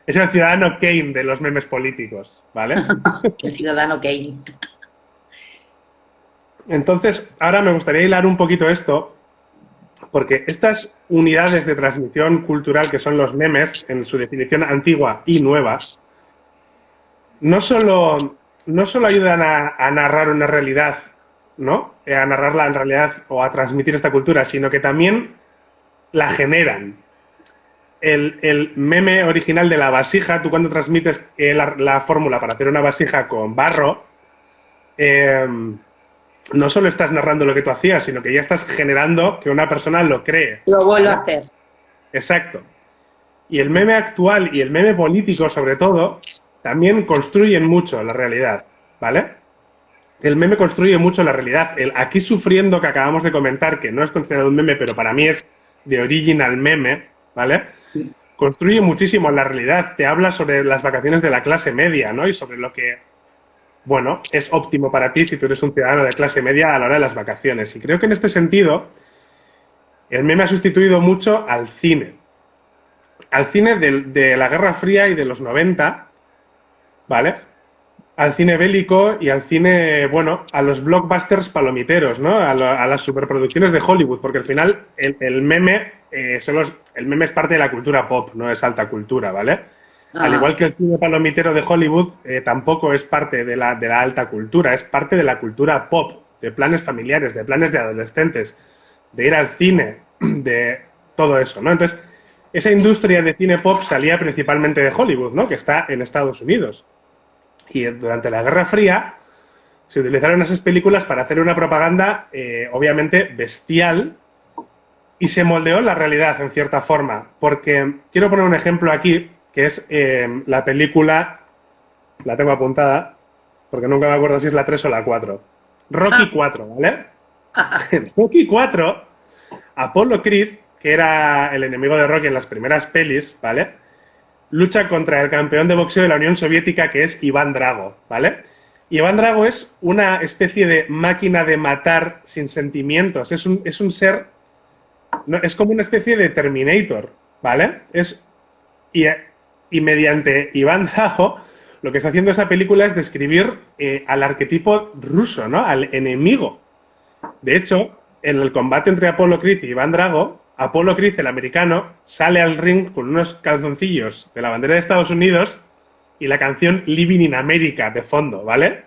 G: Es el ciudadano Kane de los memes políticos, ¿vale?
A: El ciudadano Kane.
G: Entonces, ahora me gustaría hilar un poquito esto, porque estas unidades de transmisión cultural que son los memes, en su definición antigua y nueva, no solo ayudan a narrar una realidad, ¿no? A narrarla en realidad o a transmitir esta cultura, sino que también la generan. El meme original de la vasija, tú cuando transmites la fórmula para hacer una vasija con barro, no solo estás narrando lo que tú hacías, sino que ya estás generando que una persona lo cree.
A: Lo vuelve a hacer.
G: Exacto. Y el meme actual y el meme político, sobre todo, también construyen mucho la realidad, ¿vale? El meme construye mucho la realidad. El aquí sufriendo que acabamos de comentar, que no es considerado un meme, pero para mí es de original meme, ¿vale? Construye muchísimo la realidad. Te habla sobre las vacaciones de la clase media, ¿no? Y sobre lo que, bueno, es óptimo para ti si tú eres un ciudadano de clase media a la hora de las vacaciones. Y creo que en este sentido el meme ha sustituido mucho al cine. Al cine de la Guerra Fría y de los 90, ¿vale? Al cine bélico y al cine, bueno, a los blockbusters palomiteros, ¿no? A las superproducciones de Hollywood, porque al final el meme es parte de la cultura pop, no es alta cultura, ¿vale? Al igual que el cine palomitero de Hollywood tampoco es parte de la alta cultura, es parte de la cultura pop, de planes familiares, de planes de adolescentes, de ir al cine, de todo eso, ¿no? Entonces, esa industria de cine pop salía principalmente de Hollywood, ¿no? Que está en Estados Unidos. Y durante la Guerra Fría se utilizaron esas películas para hacer una propaganda, obviamente, bestial, y se moldeó la realidad, en cierta forma. Porque quiero poner un ejemplo aquí, que es la película, la tengo apuntada, porque nunca me acuerdo si es la 3 o la 4. Rocky 4, ¿vale? En Rocky 4, Apollo Creed, que era el enemigo de Rocky en las primeras pelis, ¿vale? Lucha contra el campeón de boxeo de la Unión Soviética, que es Iván Drago, ¿vale? Iván Drago es una especie de máquina de matar sin sentimientos. Es un ser... No, es como una especie de Terminator, ¿vale? Y mediante Iván Drago, lo que está haciendo esa película es describir al arquetipo ruso, ¿no? Al enemigo. De hecho, en el combate entre Apollo Creed y Iván Drago, Apollo Creed, el americano, sale al ring con unos calzoncillos de la bandera de Estados Unidos y la canción Living in America de fondo, ¿vale?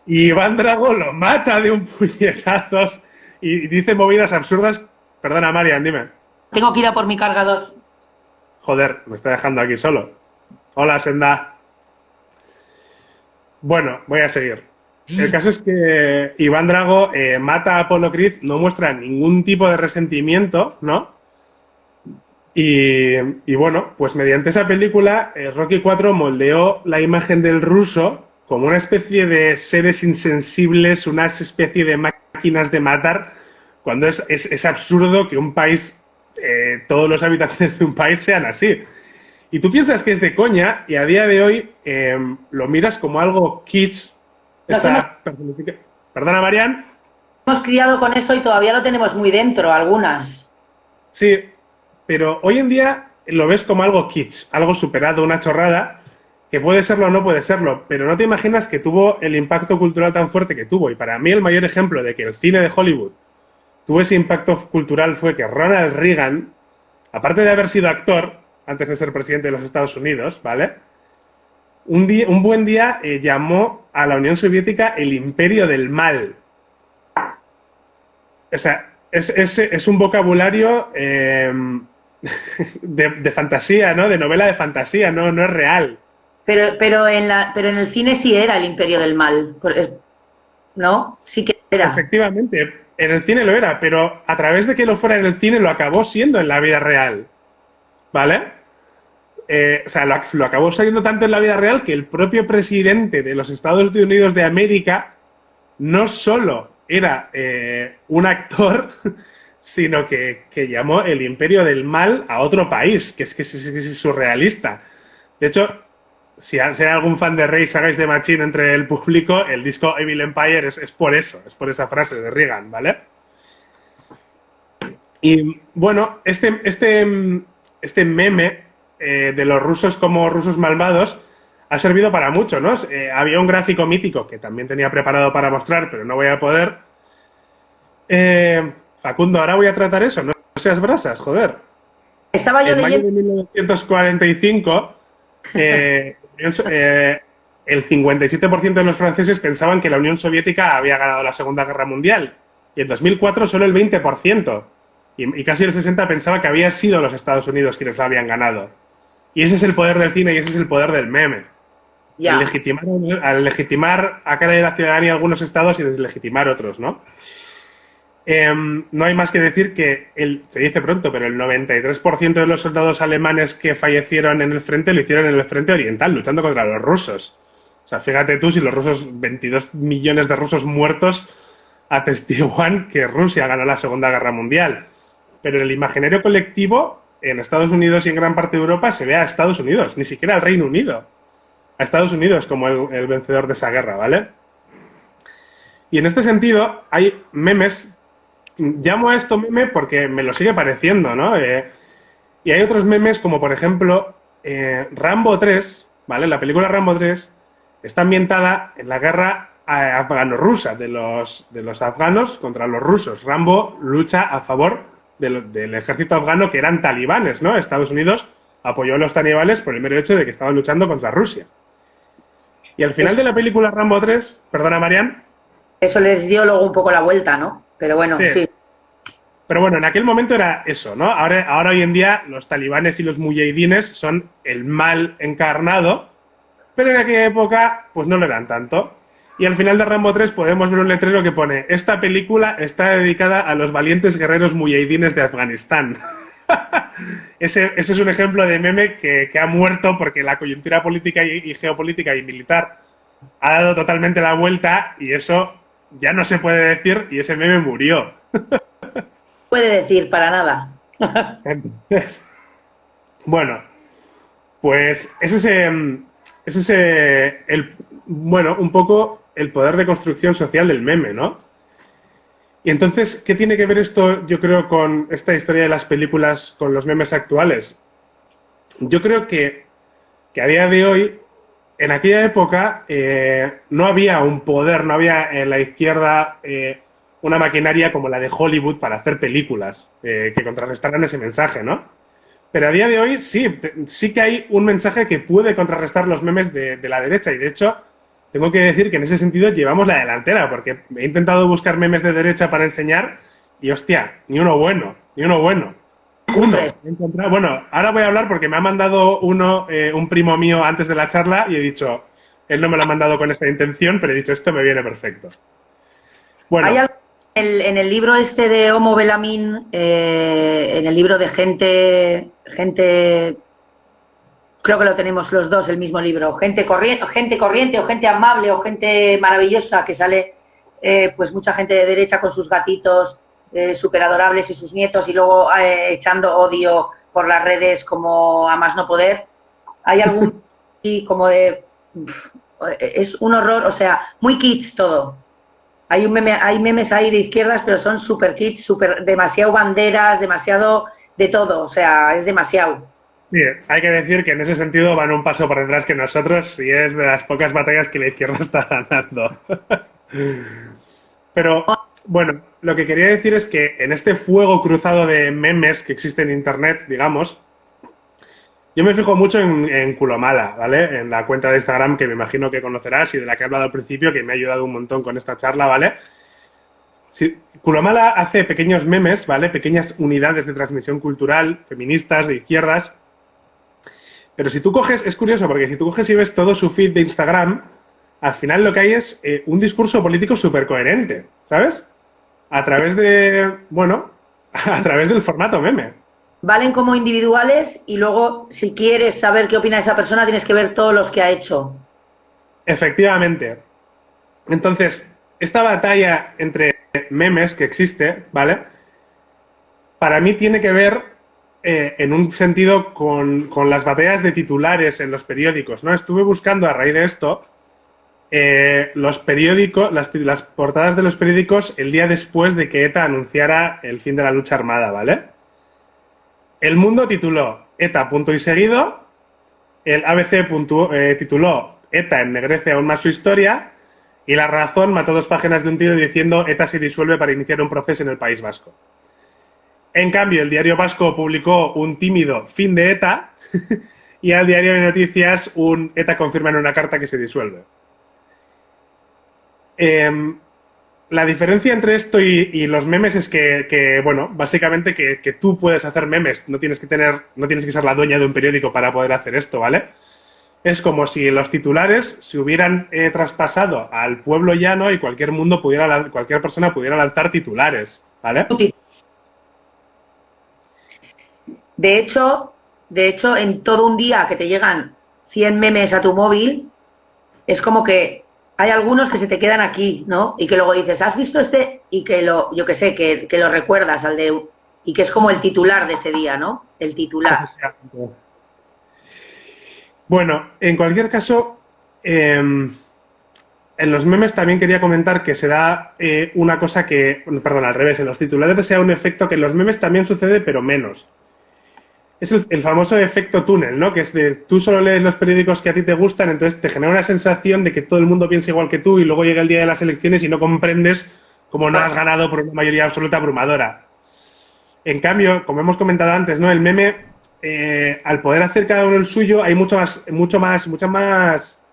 G: Y Iván Drago lo mata de un puñetazo y dice movidas absurdas. Perdona, Marian, dime.
F: Tengo que ir a por mi cargador.
G: Joder, me está dejando aquí solo. Hola, Senda. Bueno, voy a seguir. El caso es que Iván Drago mata a Apollo Creed, no muestra ningún tipo de resentimiento, ¿no? Y bueno, pues mediante esa película, Rocky 4 moldeó la imagen del ruso como una especie de seres insensibles, una especie de máquinas de matar, cuando es absurdo que un país, todos los habitantes de un país sean así. Y tú piensas que es de coña y a día de hoy lo miras como algo kitsch. Perdona, Marian.
F: Hemos criado con eso y todavía lo tenemos muy dentro, algunas.
G: Sí, pero hoy en día lo ves como algo kitsch, algo superado, una chorrada, que puede serlo o no puede serlo, pero no te imaginas que tuvo el impacto cultural tan fuerte que tuvo. Y para mí el mayor ejemplo de que el cine de Hollywood tuvo ese impacto cultural fue que Ronald Reagan, aparte de haber sido actor, antes de ser presidente de los Estados Unidos, ¿vale? Un buen día llamó a la Unión Soviética el imperio del mal. O sea, es un vocabulario de fantasía, ¿no? De novela de fantasía, no es real.
F: Pero en el cine sí era el imperio del mal, ¿no? Sí que era.
G: Efectivamente, en el cine lo era, pero a través de que lo fuera en el cine lo acabó siendo en la vida real, ¿vale? O sea, lo acabó siendo tanto en la vida real que el propio presidente de los Estados Unidos de América no solo era un actor, sino que llamó el imperio del mal a otro país, que es surrealista. De hecho, si hay algún fan de Rage Against the Machine entre el público, el disco Evil Empire es por eso, es por esa frase de Reagan, ¿vale? Y bueno, este meme de los rusos como rusos malvados ha servido para mucho, ¿no? Había un gráfico mítico que también tenía preparado para mostrar, pero no voy a poder. Facundo, ahora voy a tratar eso, no seas brasas, joder.
F: Estaba yo
G: en mayo
F: leyendo...
G: de 1945, el 57% de los franceses pensaban que la Unión Soviética había ganado la Segunda Guerra Mundial. Y en 2004 solo el 20%. Y casi el 60% pensaba que habían sido los Estados Unidos quienes la habían ganado. Y ese es el poder del cine y ese es el poder del meme.
F: Ya.
G: Al legitimar a cara de la ciudadanía algunos estados y deslegitimar otros, ¿no? No hay más que decir que, se dice pronto, pero el 93% de los soldados alemanes que fallecieron en el frente lo hicieron en el frente oriental, luchando contra los rusos. O sea, fíjate tú si los rusos, 22 millones de rusos muertos atestiguan que Rusia ganó la Segunda Guerra Mundial. Pero en el imaginario colectivo, en Estados Unidos y en gran parte de Europa, se ve a Estados Unidos, ni siquiera al Reino Unido. A Estados Unidos como el vencedor de esa guerra, ¿vale? Y en este sentido, hay memes. Llamo a esto meme porque me lo sigue pareciendo, ¿no? Y hay otros memes como, por ejemplo, Rambo 3, ¿vale? La película Rambo 3 está ambientada en la guerra afgano-rusa, de los afganos contra los rusos. Rambo lucha a favor del ejército afgano, que eran talibanes, ¿no? Estados Unidos apoyó a los talibanes por el mero hecho de que estaban luchando contra Rusia. Y al final de la película Rambo 3, perdona, Marian.
F: Eso les dio luego un poco la vuelta, ¿no? Pero bueno, sí.
G: Pero bueno, en aquel momento era eso, ¿no? Ahora hoy en día los talibanes y los mujahidines son el mal encarnado, pero en aquella época pues no lo eran tanto. Y al final de Rambo 3 podemos ver un letrero que pone: esta película está dedicada a los valientes guerreros mujahidines de Afganistán. Ese es un ejemplo de meme que ha muerto porque la coyuntura política y geopolítica y militar ha dado totalmente la vuelta y eso ya no se puede decir y ese meme murió.
F: Puede decir para nada.
G: Entonces, bueno, pues bueno, un poco el poder de construcción social del meme, ¿no? Y entonces, ¿qué tiene que ver esto, yo creo, con esta historia de las películas, con los memes actuales? Yo creo que a día de hoy, en aquella época, no había un poder, no había en la izquierda una maquinaria como la de Hollywood para hacer películas que contrarrestaran ese mensaje, ¿no? Pero a día de hoy sí que hay un mensaje que puede contrarrestar los memes de la derecha y, de hecho, tengo que decir que en ese sentido llevamos la delantera, porque he intentado buscar memes de derecha para enseñar y, hostia, ni uno bueno. Uno. Bueno, ahora voy a hablar porque me ha mandado uno, un primo mío, antes de la charla y he dicho, él no me lo ha mandado con esta intención, pero he dicho, esto me viene perfecto. Bueno.
F: Hay algo en el libro este de Homo Belamin, en el libro de gente, creo que lo tenemos los dos, el mismo libro, gente corriente o gente amable o gente maravillosa, que sale pues mucha gente de derecha con sus gatitos súper adorables y sus nietos y luego echando odio por las redes como a más no poder. Hay algún y como de es un horror, o sea, muy kitsch todo. Hay memes ahí de izquierdas, pero son súper kitsch, demasiado banderas, demasiado de todo, o sea, es demasiado.
G: Sí, hay que decir que en ese sentido van un paso por detrás que nosotros y es de las pocas batallas que la izquierda está ganando. Pero, bueno, lo que quería decir es que en este fuego cruzado de memes que existe en Internet, digamos, yo me fijo mucho en Culomala, ¿vale? En la cuenta de Instagram que me imagino que conocerás y de la que he hablado al principio, que me ha ayudado un montón con esta charla, ¿vale? Sí, Culomala hace pequeños memes, ¿vale? Pequeñas unidades de transmisión cultural, feministas, de izquierdas. Pero si tú coges, es curioso, porque si tú coges y ves todo su feed de Instagram, al final lo que hay es un discurso político súper coherente, ¿sabes? A través de, bueno, a través del formato meme.
F: Valen como individuales y luego, si quieres saber qué opina esa persona, tienes que ver todos los que ha hecho.
G: Efectivamente. Entonces, esta batalla entre memes que existe, ¿vale? Para mí tiene que ver en un sentido con las batallas de titulares en los periódicos, ¿no? Estuve buscando a raíz de esto los periódicos, las portadas de los periódicos el día después de que ETA anunciara el fin de la lucha armada, ¿vale? El Mundo tituló ETA punto y seguido, el ABC tituló ETA ennegrece aún más su historia y La Razón mató 2 páginas de un tiro diciendo ETA se disuelve para iniciar un proceso en el País Vasco. En cambio, el Diario Vasco publicó un tímido fin de ETA y al Diario de Noticias un ETA confirma en una carta que se disuelve. La diferencia entre esto y los memes es que bueno, básicamente que tú puedes hacer memes, no tienes que ser la dueña de un periódico para poder hacer esto, ¿vale? Es como si los titulares se hubieran traspasado al pueblo llano y cualquier persona pudiera lanzar titulares, ¿vale?
F: De hecho, en todo un día que te llegan 100 memes a tu móvil, es como que hay algunos que se te quedan aquí, ¿no? Y que luego dices, ¿has visto este? Y que yo que sé, que lo recuerdas y que es como el titular de ese día, ¿no? El titular.
G: Bueno, en cualquier caso, en los memes también quería comentar que se da una cosa perdón, al revés, en los titulares se da un efecto que en los memes también sucede, pero menos. Es el famoso efecto túnel, ¿no? Que es de tú solo lees los periódicos que a ti te gustan, entonces te genera una sensación de que todo el mundo piensa igual que tú y luego llega el día de las elecciones y no comprendes cómo no has ganado por una mayoría absoluta abrumadora. En cambio, como hemos comentado antes, ¿no? El meme, al poder hacer cada uno el suyo, hay mucha más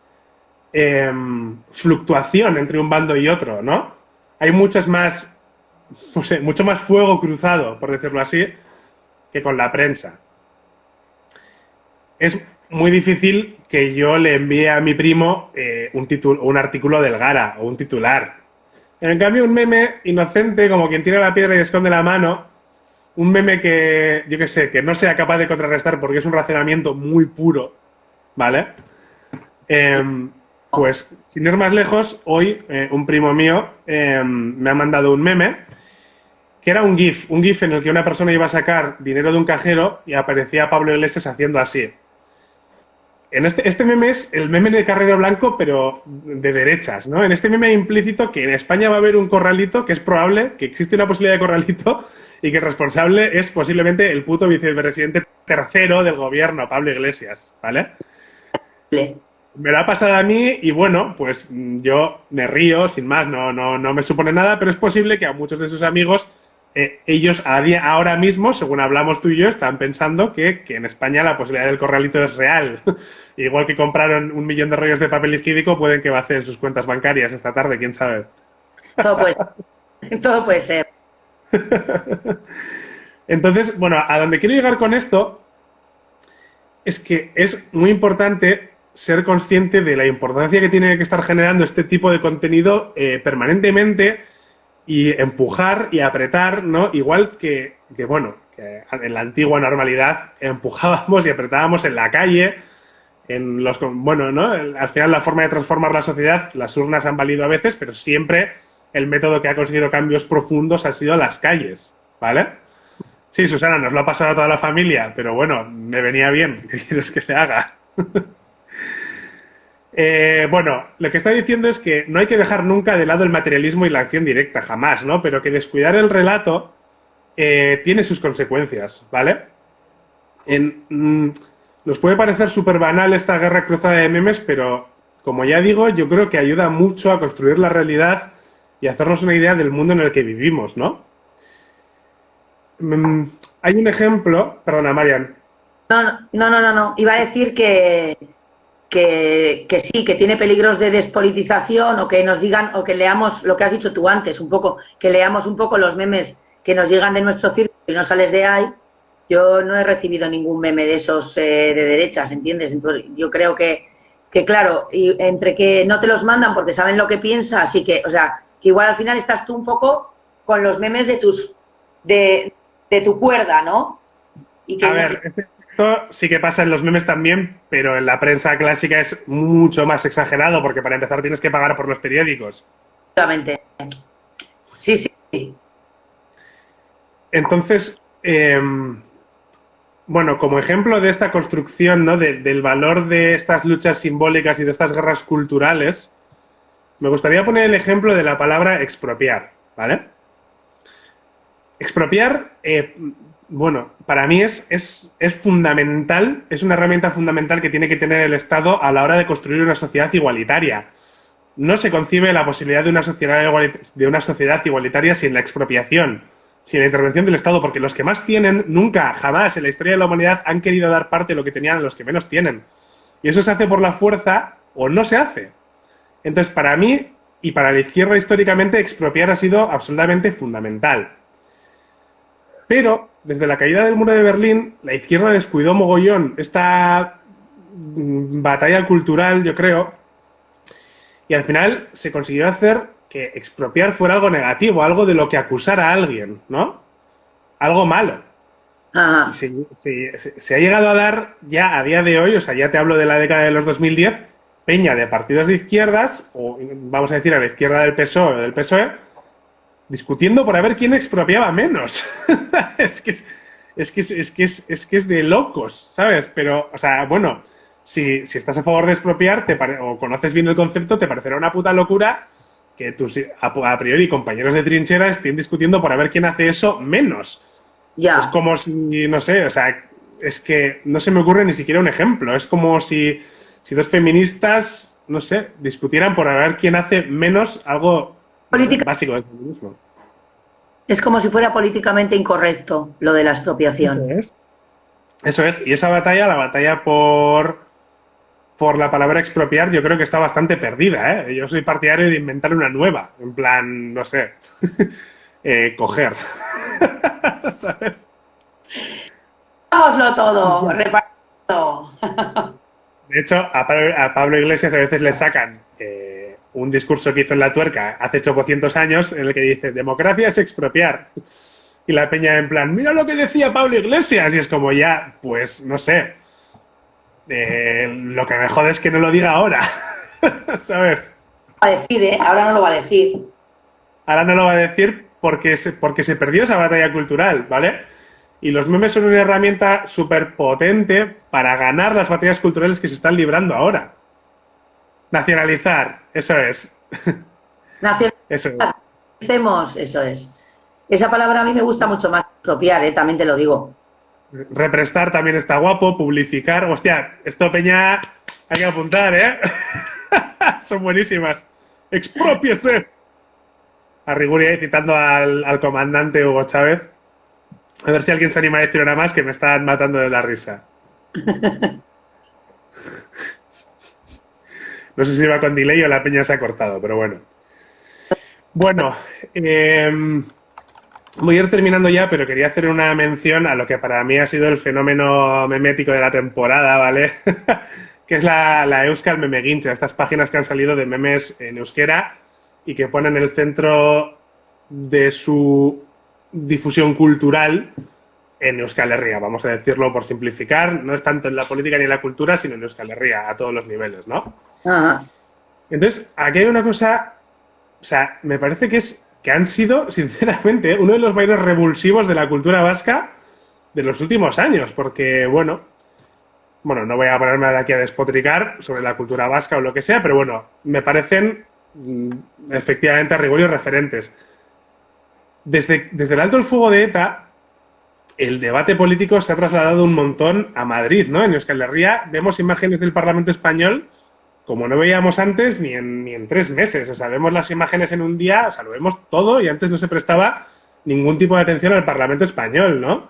G: fluctuación entre un bando y otro, ¿no? Hay muchas más no sé, mucho más fuego cruzado, por decirlo así, que con la prensa. Es muy difícil que yo le envíe a mi primo un artículo del Gara o un titular. En cambio, un meme inocente, como quien tira la piedra y esconde la mano, un meme que, yo qué sé, que no sea capaz de contrarrestar porque es un razonamiento muy puro, ¿vale? Pues, sin ir más lejos, hoy un primo mío me ha mandado un meme que era un GIF en el que una persona iba a sacar dinero de un cajero y aparecía Pablo Iglesias haciendo así. En este meme es el meme de Carrero Blanco, pero de derechas, ¿no? En este meme hay implícito que en España va a haber un corralito, que es probable, que existe una posibilidad de corralito y que el responsable es posiblemente el puto vicepresidente tercero del gobierno, Pablo Iglesias, ¿vale? Me lo ha pasado a mí y bueno, pues yo me río, sin más, no me supone nada, pero es posible que a muchos de sus amigos, ellos ahora mismo, según hablamos tú y yo, están pensando que en España la posibilidad del corralito es real. Igual que compraron 1 millón de rollos de papel higiénico, pueden que vacíen sus cuentas bancarias esta tarde, quién sabe.
F: Todo puede ser.
G: Entonces, bueno, a donde quiero llegar con esto es que es muy importante ser consciente de la importancia que tiene que estar generando este tipo de contenido permanentemente y empujar y apretar, ¿no? Igual que en la antigua normalidad empujábamos y apretábamos en la calle, ¿no? Al final la forma de transformar la sociedad, las urnas han valido a veces, pero siempre el método que ha conseguido cambios profundos han sido las calles, ¿vale? Sí, Susana, nos lo ha pasado a toda la familia, pero bueno, me venía bien. ¿Qué quieres que se haga? Bueno, lo que está diciendo es que no hay que dejar nunca de lado el materialismo y la acción directa, jamás, ¿no? Pero que descuidar el relato tiene sus consecuencias, ¿vale? Nos puede parecer súper banal esta guerra cruzada de memes, pero como ya digo, yo creo que ayuda mucho a construir la realidad y hacernos una idea del mundo en el que vivimos, ¿no? Hay un ejemplo, perdona, Marian.
F: No. Iba a decir que sí, que tiene peligros de despolitización o que nos digan, o que leamos lo que has dicho tú antes, un poco, que leamos un poco los memes que nos llegan de nuestro círculo y no sales de ahí. Yo no he recibido ningún meme de esos de derechas, ¿entiendes? Entonces, yo creo que claro, y entre que no te los mandan porque saben lo que piensas y que, o sea, que igual al final estás tú un poco con los memes de tu cuerda, ¿no? Y que
G: a ver, esto sí que pasa en los memes también, pero en la prensa clásica es mucho más exagerado porque para empezar tienes que pagar por los periódicos.
F: Exactamente. Sí.
G: Entonces, bueno, como ejemplo de esta construcción, ¿no? Del valor de estas luchas simbólicas y de estas guerras culturales, me gustaría poner el ejemplo de la palabra expropiar, ¿vale? Expropiar, bueno, para mí es fundamental, es una herramienta fundamental que tiene que tener el Estado a la hora de construir una sociedad igualitaria. No se concibe la posibilidad de una sociedad igualitaria sin la expropiación, sin la intervención del Estado, porque los que más tienen nunca, jamás en la historia de la humanidad han querido dar parte de lo que tenían a los que menos tienen. Y eso se hace por la fuerza o no se hace. Entonces, para mí y para la izquierda históricamente, expropiar ha sido absolutamente fundamental. Pero, desde la caída del muro de Berlín, la izquierda descuidó mogollón esta batalla cultural, yo creo, y al final se consiguió hacer que expropiar fuera algo negativo, algo de lo que acusar a alguien, ¿no? Algo malo.
F: Ajá.
G: Se ha llegado a dar ya a día de hoy, o sea, ya te hablo de la década de los 2010, peña de partidos de izquierdas, o vamos a decir a la izquierda del PSOE o del PSOE, discutiendo por a ver quién expropiaba menos. es que es de locos, ¿sabes? Pero, o sea, bueno, si estás a favor de expropiar o conoces bien el concepto, te parecerá una puta locura que tus a priori compañeros de trinchera estén discutiendo por a ver quién hace eso menos.
F: Ya.
G: Es como si, no sé, o sea, es que no se me ocurre ni siquiera un ejemplo. Es como si dos feministas, no sé, discutieran por a ver quién hace menos algo básico del feminismo.
F: Es como si fuera políticamente incorrecto lo de la expropiación.
G: Eso es. Y esa batalla, la batalla por la palabra expropiar, yo creo que está bastante perdida, ¿eh? Yo soy partidario de inventar una nueva. En plan, no sé. coger. ¿Sabes?
F: Hagámoslo todo, repartirlo.
G: De hecho, a Pablo Iglesias a veces le sacan un discurso que hizo en La Tuerca hace 800 años en el que dice, democracia es expropiar. Y la peña en plan, mira lo que decía Pablo Iglesias. Y es como ya, pues, no sé. Lo que me jode es que no lo diga ahora. ¿Sabes?
F: Va a decir, ¿eh? Ahora no lo va a decir.
G: Ahora no lo va a decir porque se perdió esa batalla cultural, ¿vale? Y los memes son una herramienta súper potente para ganar las batallas culturales que se están librando ahora. Nacionalizar, eso es.
F: Nacionalicemos, eso es. Esa palabra a mí me gusta mucho más que expropiar, también te lo digo.
G: Represtar también está guapo, publificar. Hostia, esto, peña, hay que apuntar, ¿eh? Son buenísimas. ¡Expropiese! A Riguri citando al comandante Hugo Chávez. A ver si alguien se anima a decir una más, que me están matando de la risa. No sé si iba con delay o la peña se ha cortado, pero bueno. Bueno, voy a ir terminando ya, pero quería hacer una mención a lo que para mí ha sido el fenómeno memético de la temporada, ¿vale? Que es la Euskal Memeguintza, estas páginas que han salido de memes en euskera y que ponen el centro de su difusión cultural en Euskal Herria, vamos a decirlo por simplificar. No es tanto en la política ni en la cultura, sino en Euskal Herria, a todos los niveles, ¿no?
F: Ajá.
G: Entonces, aquí hay una cosa, o sea, me parece que han sido, sinceramente, uno de los bailes revulsivos de la cultura vasca de los últimos años, porque, bueno, no voy a ponerme aquí a despotricar sobre la cultura vasca o lo que sea, pero bueno, me parecen efectivamente a rigor y referentes. Desde el alto el fuego de ETA, el debate político se ha trasladado un montón a Madrid, ¿no? En Euskal Herria vemos imágenes del Parlamento Español como no veíamos antes ni en 3 meses. O sea, vemos las imágenes en un día, o sea, lo vemos todo y antes no se prestaba ningún tipo de atención al Parlamento Español, ¿no?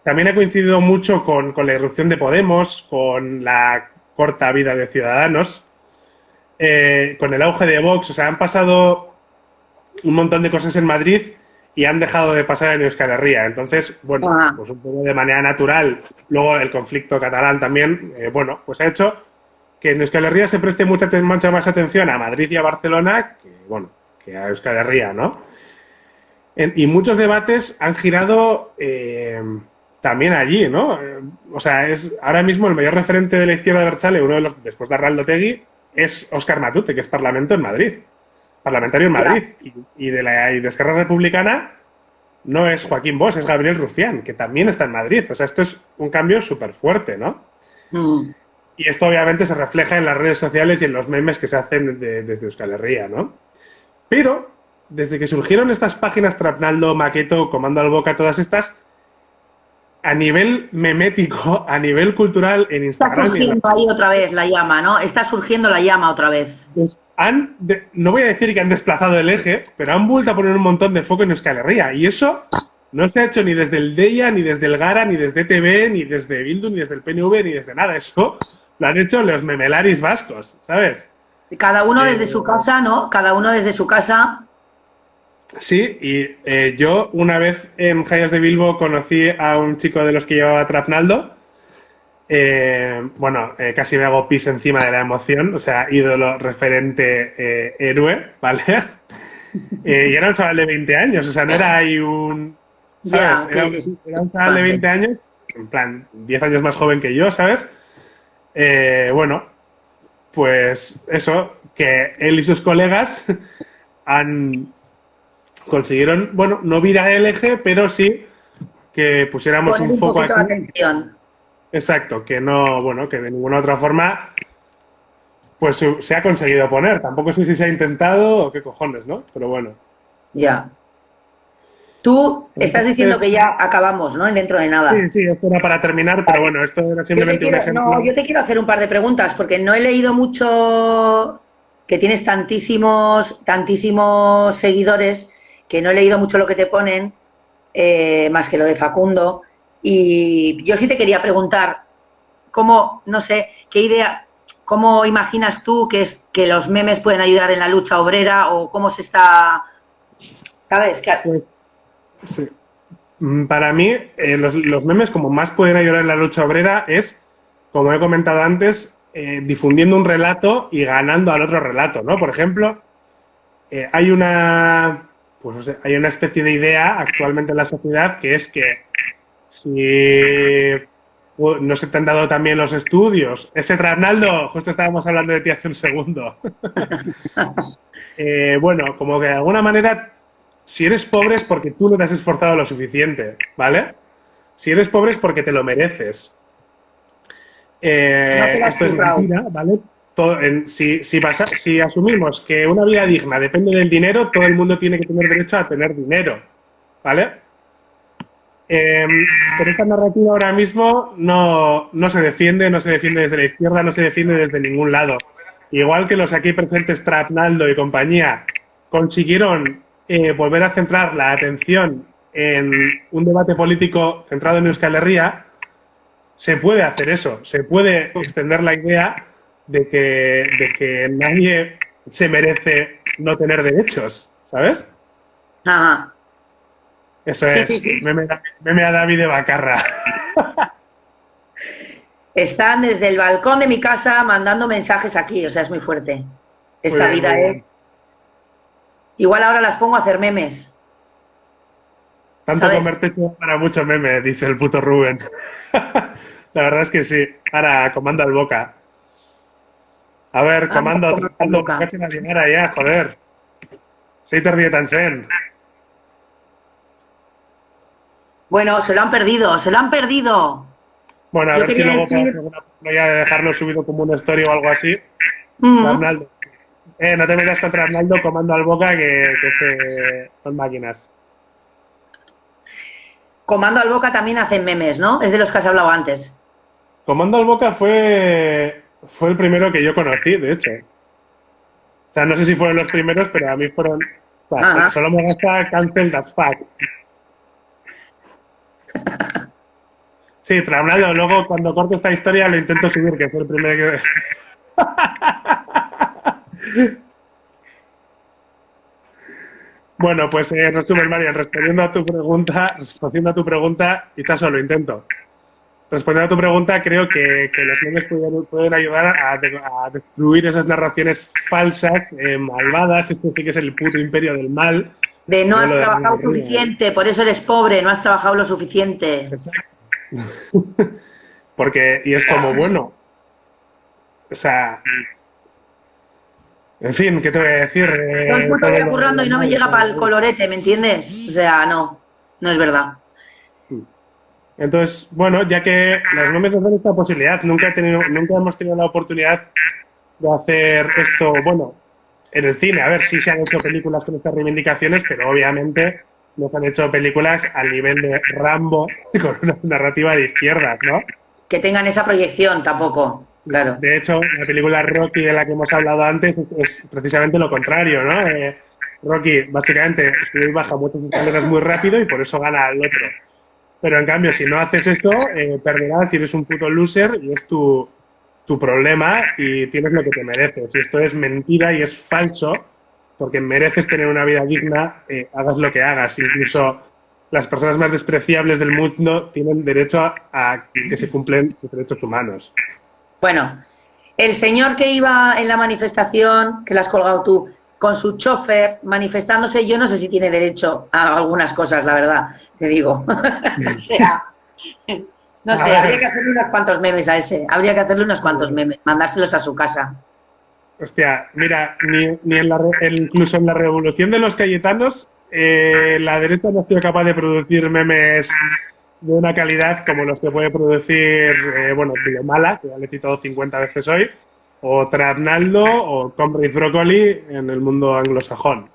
G: También ha coincidido mucho con la irrupción de Podemos, con la corta vida de Ciudadanos, con el auge de Vox. O sea, han pasado un montón de cosas en Madrid y han dejado de pasar en Euskal Herria. Entonces, bueno, pues un poco de manera natural. Luego el conflicto catalán también, pues ha hecho que en Euskal Herria se preste mucha más atención a Madrid y a Barcelona que a Euskal Herria, ¿no? Y muchos debates han girado también allí, ¿no? O sea, es ahora mismo el mayor referente de la izquierda de Abertzale, uno de los, después de Arnaldo Otegi, es Óscar Matute, que es parlamentario en Madrid. Y de Esquerra Republicana no es Joaquín Bosch, es Gabriel Rufián, que también está en Madrid. O sea, esto es un cambio súper fuerte, ¿no? Y esto obviamente se refleja en las redes sociales y en los memes que se hacen desde Euskal Herria, ¿no? Pero, desde que surgieron estas páginas Trapnaldo, Maqueto, Comando al Boca, todas estas, a nivel memético, a nivel cultural, en Instagram...
F: Está surgiendo ahí otra vez la llama, ¿no? Está surgiendo la llama otra vez.
G: Pues no voy a decir que han desplazado el eje, pero han vuelto a poner un montón de foco en Euskal Herria. Y eso no se ha hecho ni desde el DEIA, ni desde el Gara, ni desde ETB, ni desde Bildu, ni desde el PNV, ni desde nada. Eso lo han hecho los memelaris vascos, ¿sabes?
F: Cada uno desde su casa, ¿no? Cada uno desde su casa.
G: Sí, y yo una vez en Jayas de Bilbo conocí a un chico de los que llevaba Trapnaldo. Casi me hago pis encima de la emoción, o sea, ídolo, referente, héroe, ¿vale? Y era un chaval de 20 años, o sea, no era ahí un... ¿sabes? Era un chaval de 20 años, en plan, 10 años más joven que yo, ¿sabes? Pues eso, que él y sus colegas consiguieron, no virar el eje, pero sí que pusiéramos un foco aquí.
F: Atención.
G: Exacto, que que de ninguna otra forma pues se ha conseguido poner. Tampoco sé si se ha intentado o qué cojones, ¿no? Pero bueno.
F: Ya. Tú estás diciendo que ya acabamos, ¿no? Dentro de nada.
G: Sí, esto era para terminar, pero bueno, esto era simplemente un ejemplo.
F: Yo te quiero hacer un par de preguntas, porque no he leído mucho, que tienes tantísimos seguidores, que no he leído mucho lo que te ponen, más que lo de Facundo. Y yo sí te quería preguntar, ¿cómo imaginas tú que los memes pueden ayudar en la lucha obrera o cómo se está ¿Sabes?
G: Pues, sí. Para mí, los memes, como más pueden ayudar en la lucha obrera, es, como he comentado antes, difundiendo un relato y ganando al otro relato, ¿no? Por ejemplo, hay una, pues no sé, hay una especie de idea actualmente en la sociedad que es que si no se te han dado también los estudios. Ese Arnaldo, justo estábamos hablando de ti hace un segundo. Bueno, como que de alguna manera, si eres pobre es porque tú no te has esforzado lo suficiente, ¿vale? Si eres pobre es porque te lo mereces.
F: No te lo has
G: Esto es
F: currado.
G: mentira, ¿vale? Si asumimos que una vida digna depende del dinero, todo el mundo tiene que tener derecho a tener dinero, ¿vale? Pero esta narrativa ahora mismo no se defiende desde la izquierda, no se defiende desde ningún lado. Igual que los aquí presentes Trapnaldo y compañía consiguieron volver a centrar la atención en un debate político centrado en Euskal Herria, se puede hacer eso, se puede extender la idea de que nadie se merece no tener derechos, ¿sabes?
F: Ajá.
G: Eso
F: Sí,
G: es,
F: sí, sí.
G: meme a David de Bacarra.
F: Están desde el balcón de mi casa mandando mensajes aquí, o sea, es muy fuerte. Esta
G: Muy bien,
F: vida
G: muy
F: es...
G: bien.
F: Igual ahora las pongo a hacer memes.
G: Tanto
F: ¿Sabes?
G: comerte para mucho meme, dice el puto Rubén. La verdad es que sí. Ahora, comando al boca. A ver, comando,
F: Comando al
G: tratando,
F: boca.
G: casi la llegara ya, joder. Seiter Dietansen.
F: Bueno, se lo han perdido, se lo han perdido.
G: Bueno, a
F: Yo
G: ver si
F: quería
G: luego puedo
F: decir...
G: hacer una ya de dejarlo subido como una story o algo así.
F: Mm,
G: Arnaldo. No te metas contra Arnaldo, comando al boca, que son máquinas.
F: Comando al boca también hacen memes, ¿no? Es de los que has hablado antes.
G: Comando al boca fue el primero que yo conocí, de hecho. O sea, no sé si fueron los primeros, pero a mí fueron...
F: Ajá.
G: Solo me gusta Cancel das Fuck. Sí, Arnaldo, luego cuando corto esta historia lo intento subir, que fue el primero que... Bueno, pues resumen, Marian, respondiendo a tu pregunta, quizás solo intento. Respondiendo a tu pregunta, creo que los memes pueden ayudar a destruir esas narraciones falsas, malvadas. Esto sí que es el puto imperio del mal.
F: De no
G: Yo
F: has
G: lo de
F: trabajado
G: Río,
F: suficiente, por eso eres pobre, no has trabajado lo suficiente.
G: Porque, y es como, bueno, o sea, en fin, ¿qué te voy a decir?
F: Todo el puto
G: Todo
F: día
G: lo
F: currando y no me
G: mal,
F: llega
G: todo
F: para
G: lo
F: el
G: mal.
F: colorete, ¿me entiendes? O sea, no es verdad.
G: Entonces, bueno, ya que los memes nos dan esta posibilidad, nunca hemos tenido la oportunidad de hacer esto, bueno, en el cine. A ver, sí se han hecho películas con estas reivindicaciones, pero obviamente no se han hecho películas al nivel de Rambo con una narrativa de izquierdas, ¿no?
F: Que tengan esa proyección tampoco, claro.
G: De hecho, la película Rocky de la que hemos hablado antes es precisamente lo contrario, ¿no? Rocky básicamente sube y baja muchas escaleras muy rápido y por eso gana al otro. Pero en cambio, si no haces eso, perderás y eres un puto loser y es tu problema y tienes lo que te mereces. Y esto es mentira y es falso, porque mereces tener una vida digna, hagas lo que hagas. Incluso las personas más despreciables del mundo tienen derecho a que se cumplen sus derechos humanos.
F: Bueno, el señor que iba en la manifestación, que la has colgado tú, con su chofer manifestándose, yo no sé si tiene derecho a algunas cosas, la verdad, te digo. O sea, no sé, habría que hacerle unos cuantos memes a ese, habría que hacerle unos cuantos memes, mandárselos a su casa.
G: Hostia, mira, incluso en la revolución de los Cayetanos, la derecha no ha sido capaz de producir memes de una calidad como los que puede producir, bueno, Mala, que ya le he citado 50 veces hoy, o Trapnaldo o Comrade Broccoli en el mundo anglosajón.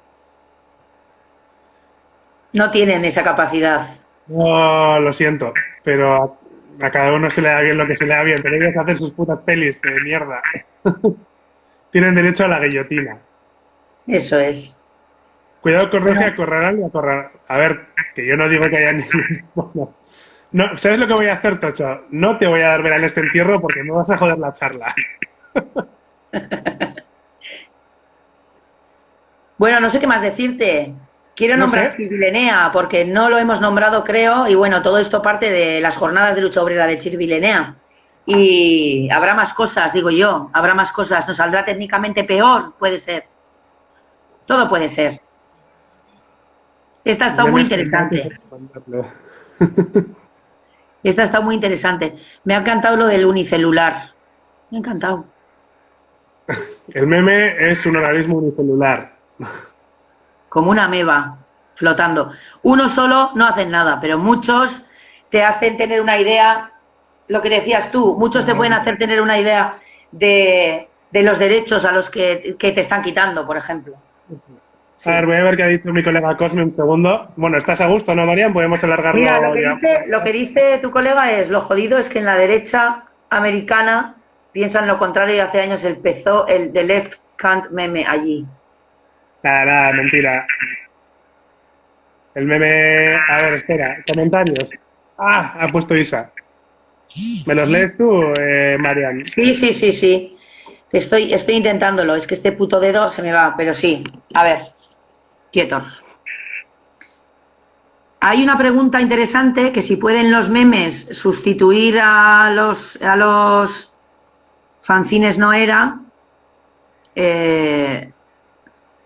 F: No tienen esa capacidad.
G: No, lo siento, pero a cada uno se le da bien lo que se le da bien, pero ellos hacen sus putas pelis de mierda. Tienen derecho a la guillotina.
F: Eso es.
G: Cuidado con Roge, acorralar y acorralar. A ver, que yo no digo que haya ningún... No, ¿sabes lo que voy a hacer, Tocho? No te voy a dar vela en este entierro porque me vas a joder la charla.
F: Bueno, no sé qué más decirte. Quiero
G: No
F: nombrar
G: sé.
F: Chirvilenea, porque no lo hemos nombrado, creo, y bueno, todo esto parte de las jornadas de lucha obrera de Chirvilenea. Y habrá más cosas, digo yo, habrá más cosas. ¿Nos saldrá técnicamente peor? Puede ser. Todo puede ser. Esta ha estado muy
G: Memes con datos
F: interesante.
G: recomendarlo.
F: Esta ha estado muy interesante. Me ha encantado lo del unicelular. Me ha encantado.
G: El meme es un organismo unicelular.
F: Como una ameba flotando. Uno solo no hacen nada, pero muchos te hacen tener una idea, lo que decías tú, muchos te pueden hacer tener una idea de los derechos a los que te están quitando, por ejemplo. Sí.
G: A ver, voy a ver qué ha dicho mi colega Cosme un segundo. Bueno, ¿estás a gusto, no, Marian? Podemos alargarlo
F: Mira,
G: ya.
F: lo que dice tu colega es, lo jodido es que en la derecha americana piensan lo contrario y hace años empezó el The Left Can't meme allí.
G: Nada, mentira. El meme... A ver, espera. Comentarios. Ah, ha puesto Isa. ¿Me los lees tú, Marian?
F: Sí. Estoy intentándolo, es que este puto dedo se me va, pero sí. A ver, quietos. Hay una pregunta interesante que si pueden los memes sustituir a los fanzines no era.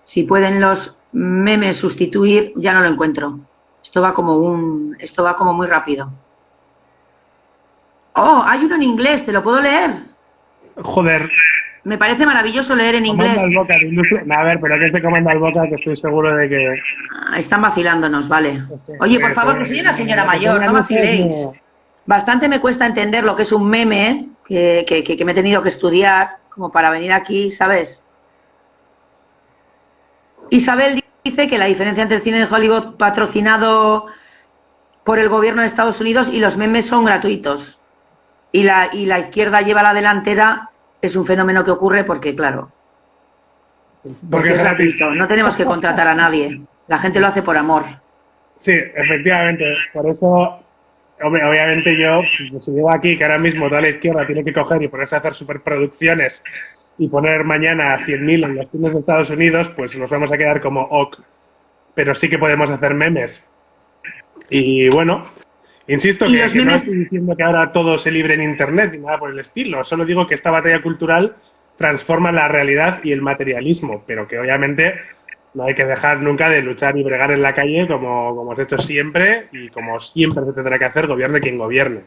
F: Si pueden los memes sustituir, ya no lo encuentro. Esto va como muy rápido. Oh, hay uno en inglés, ¿te lo puedo leer?
G: Joder.
F: Me parece maravilloso leer en inglés.
G: Comanda al Boca de Industria. A ver, pero que se comanda al Boca, que estoy seguro de que...
F: Están vacilándonos, vale. Oye, por favor, que soy una señora mayor, no vaciléis. Bastante me cuesta entender lo que es un meme, que me he tenido que estudiar, como para venir aquí, ¿sabes? Isabel dice que la diferencia entre el cine de Hollywood patrocinado por el gobierno de Estados Unidos y los memes son gratuitos. Y la izquierda lleva la delantera, es un fenómeno que ocurre porque, claro, porque es gratuito. No tenemos que contratar a nadie. La gente lo hace por amor.
G: Sí, efectivamente. Por eso, obviamente yo, pues, si digo aquí que ahora mismo toda la izquierda tiene que coger y ponerse a hacer superproducciones y poner mañana 100.000 en los cines de Estados Unidos, pues nos vamos a quedar como ok. Pero sí que podemos hacer memes. Y bueno, insisto que
F: memes...
G: no estoy diciendo que ahora todo se libre en Internet ni nada por el estilo. Solo digo que esta batalla cultural transforma la realidad y el materialismo, pero que obviamente no hay que dejar nunca de luchar y bregar en la calle como hemos hecho siempre y como siempre se tendrá que hacer, gobierne quien gobierne.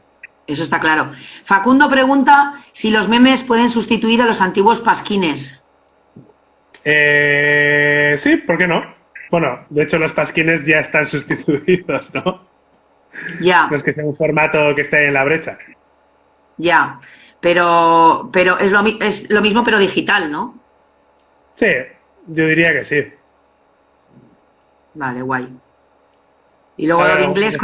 F: Eso está claro. Facundo pregunta si los memes pueden sustituir a los antiguos pasquines.
G: Sí, ¿por qué no? Bueno, de hecho los pasquines ya están sustituidos, ¿no?
F: Ya.
G: No es que sea un formato que esté en la brecha.
F: Ya. Pero es lo mismo pero digital, ¿no?
G: Sí, yo diría que sí.
F: Vale, guay. Y luego lo de inglés,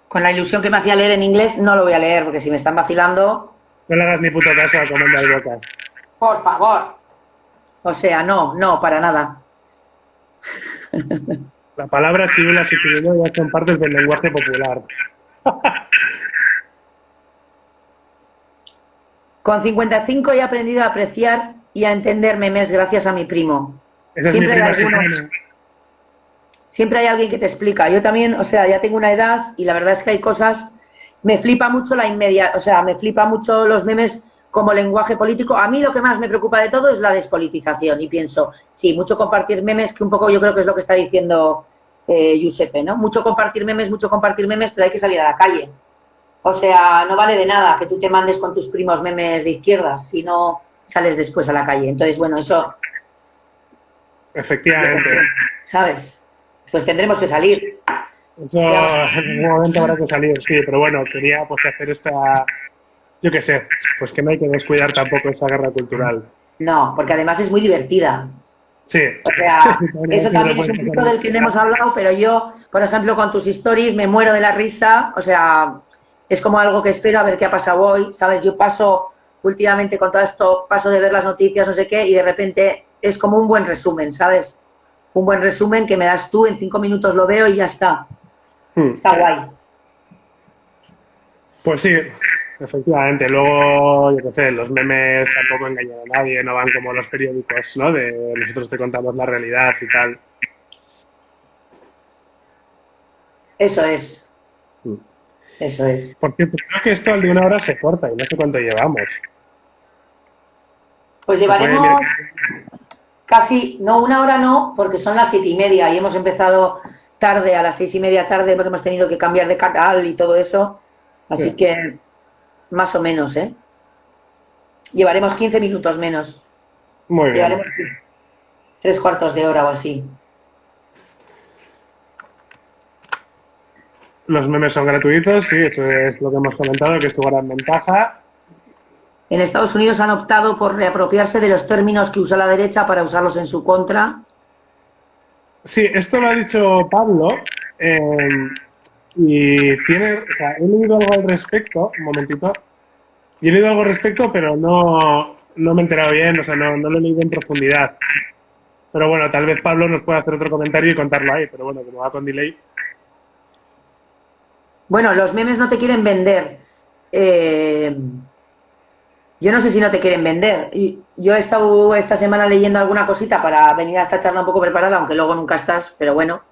F: con la ilusión que me hacía leer en inglés, no lo voy a leer, porque si me están vacilando...
G: No le hagas ni puto caso a Comanda al Boca.
F: Por favor. O sea, no, para nada.
G: La palabra chirulas y chirulos ya son partes del lenguaje popular.
F: Con 55 he aprendido a apreciar y a entender memes gracias a mi primo.
G: Esa es mi prima Susana.
F: Siempre hay alguien que te explica. Yo también, o sea, ya tengo una edad y la verdad es que hay cosas... Me flipa mucho me flipa mucho los memes como lenguaje político. A mí lo que más me preocupa de todo es la despolitización y pienso, sí, mucho compartir memes, que un poco yo creo que es lo que está diciendo Giuseppe, ¿no? Mucho compartir memes, pero hay que salir a la calle. O sea, no vale de nada que tú te mandes con tus primos memes de izquierdas si no sales después a la calle. Entonces, bueno, eso...
G: Efectivamente.
F: ¿Sabes? Pues tendremos que salir.
G: Eso en algún momento habrá que salir, sí, pero bueno, quería pues hacer esta... Yo qué sé, pues que no hay que descuidar tampoco esta guerra cultural.
F: No, porque además es muy divertida.
G: Sí.
F: O sea, eso también es un punto del que no hemos hablado, pero yo, por ejemplo, con tus stories me muero de la risa. O sea, es como algo que espero a ver qué ha pasado hoy, ¿sabes? Yo paso, últimamente con todo esto, paso de ver las noticias, no sé qué, y de repente es como un buen resumen, ¿sabes? Un buen resumen que me das tú, en 5 minutos lo veo y ya está. Está guay.
G: Pues sí, efectivamente. Luego, yo qué sé, los memes tampoco engañan a nadie, no van como los periódicos, ¿no? De nosotros te contamos la realidad y tal.
F: Eso es.
G: Mm.
F: Eso es.
G: Por cierto, creo que esto al de 1 hora se corta y no sé cuánto llevamos.
F: Pues
G: Se puede
F: llevaremos
G: mirar.
F: casi, no, 1 hora no, porque son las 7:30 y hemos empezado tarde, a las 6:30 tarde, porque hemos tenido que cambiar de canal y todo eso. Así
G: Sí.
F: que, más o menos, ¿eh? Llevaremos 15 minutos menos.
G: Muy bien.
F: Llevaremos 3/4 de hora o así.
G: Los memes son gratuitos, sí, eso es lo que hemos comentado, que es tu gran ventaja.
F: En Estados Unidos han optado por reapropiarse de los términos que usa la derecha para usarlos en su contra.
G: Sí, esto lo ha dicho Pablo y tiene, o sea, he leído algo al respecto, un momentito, y he leído algo al respecto, pero no me he enterado bien, o sea, no lo he leído en profundidad. Pero bueno, tal vez Pablo nos pueda hacer otro comentario y contarlo ahí, pero bueno, como va con delay.
F: Bueno, los memes no te quieren vender. Yo no sé si no te quieren vender. Yo he estado esta semana leyendo alguna cosita para venir a esta charla un poco preparada, aunque luego nunca estás, pero bueno.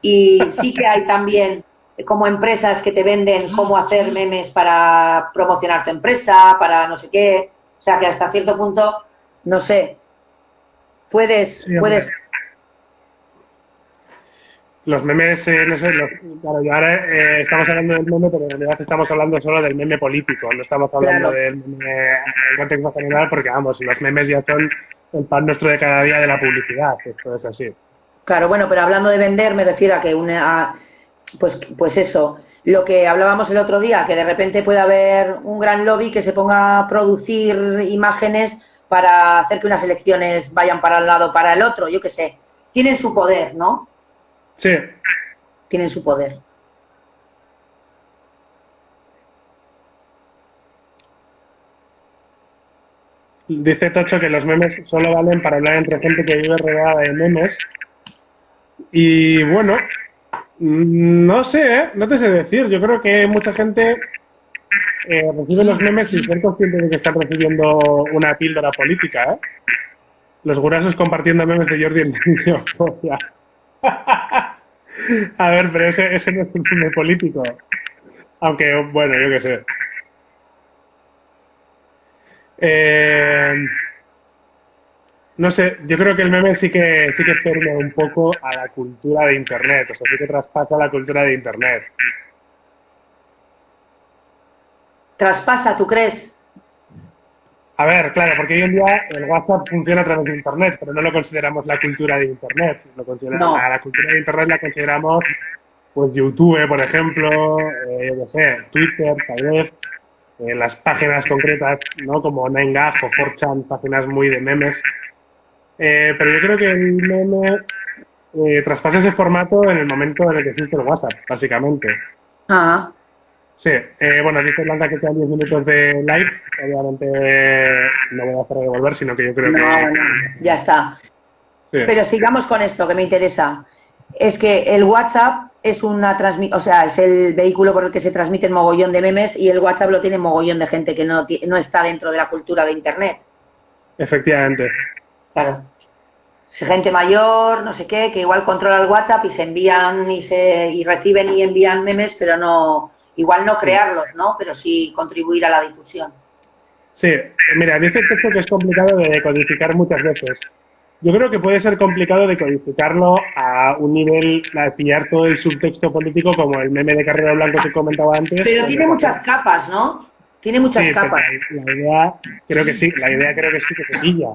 F: Y sí que hay también como empresas que te venden cómo hacer memes para promocionar tu empresa, para no sé qué. O sea que hasta cierto punto, no sé, puedes.
G: Los memes, no sé, claro, y ahora estamos hablando del meme, pero en realidad estamos hablando solo del meme político, no estamos hablando
F: Claro.
G: del meme en contexto general, porque vamos, los memes ya son el pan nuestro de cada día de la publicidad, esto es así.
F: Claro, bueno, pero hablando de vender me refiero a que pues eso, lo que hablábamos el otro día, que de repente puede haber un gran lobby que se ponga a producir imágenes para hacer que unas elecciones vayan para un lado o para el otro, yo qué sé. Tienen su poder, ¿no?
G: Sí,
F: Tienen su poder.
G: dice Tocho que los memes solo valen para hablar entre gente que vive rodeada de memes. Y bueno, no sé, no te sé decir. Yo creo que mucha gente recibe los memes sin ser consciente de que están recibiendo una píldora política, ¿eh? Los gurasos compartiendo memes de Jordi en Neofobia. A ver, pero ese no es un meme político. Aunque, bueno, yo qué sé. No sé, yo creo que el meme sí que permea un poco a la cultura de Internet, o sea, sí que traspasa la cultura de Internet.
F: Traspasa, ¿tú crees?
G: A ver, claro, porque hoy en día el WhatsApp funciona a través de Internet, pero no lo consideramos la cultura de Internet.
F: No.
G: O sea, la cultura de Internet la consideramos, pues, YouTube, por ejemplo, yo qué sé, Twitter, tal vez, las páginas concretas, ¿no? Como 9gag o 4chan, páginas muy de memes. Pero yo creo que el meme traspasa ese formato en el momento en el que existe el WhatsApp, básicamente.
F: Ah,
G: Sí, bueno, dice Blanca que quedan 10 minutos de live. Obviamente no voy a hacer devolver, sino que yo creo que...
F: no, ya está.
G: Sí.
F: Pero sigamos con esto que me interesa. Es que el WhatsApp es o sea, es el vehículo por el que se transmite el mogollón de memes y el WhatsApp lo tiene mogollón de gente que no está dentro de la cultura de Internet.
G: Efectivamente.
F: Claro. Gente mayor, no sé qué, que igual controla el WhatsApp y se envían y reciben y envían memes, pero no, igual no crearlos, ¿no? Pero sí contribuir a la difusión.
G: Sí, mira, dice el texto que es complicado de decodificar muchas veces. Yo creo que puede ser complicado decodificarlo a un nivel, a pillar todo el subtexto político como el meme de Carrero Blanco que comentaba antes.
F: Pero tiene muchas capas, ¿no? Tiene muchas capas.
G: La idea creo que sí que se pilla.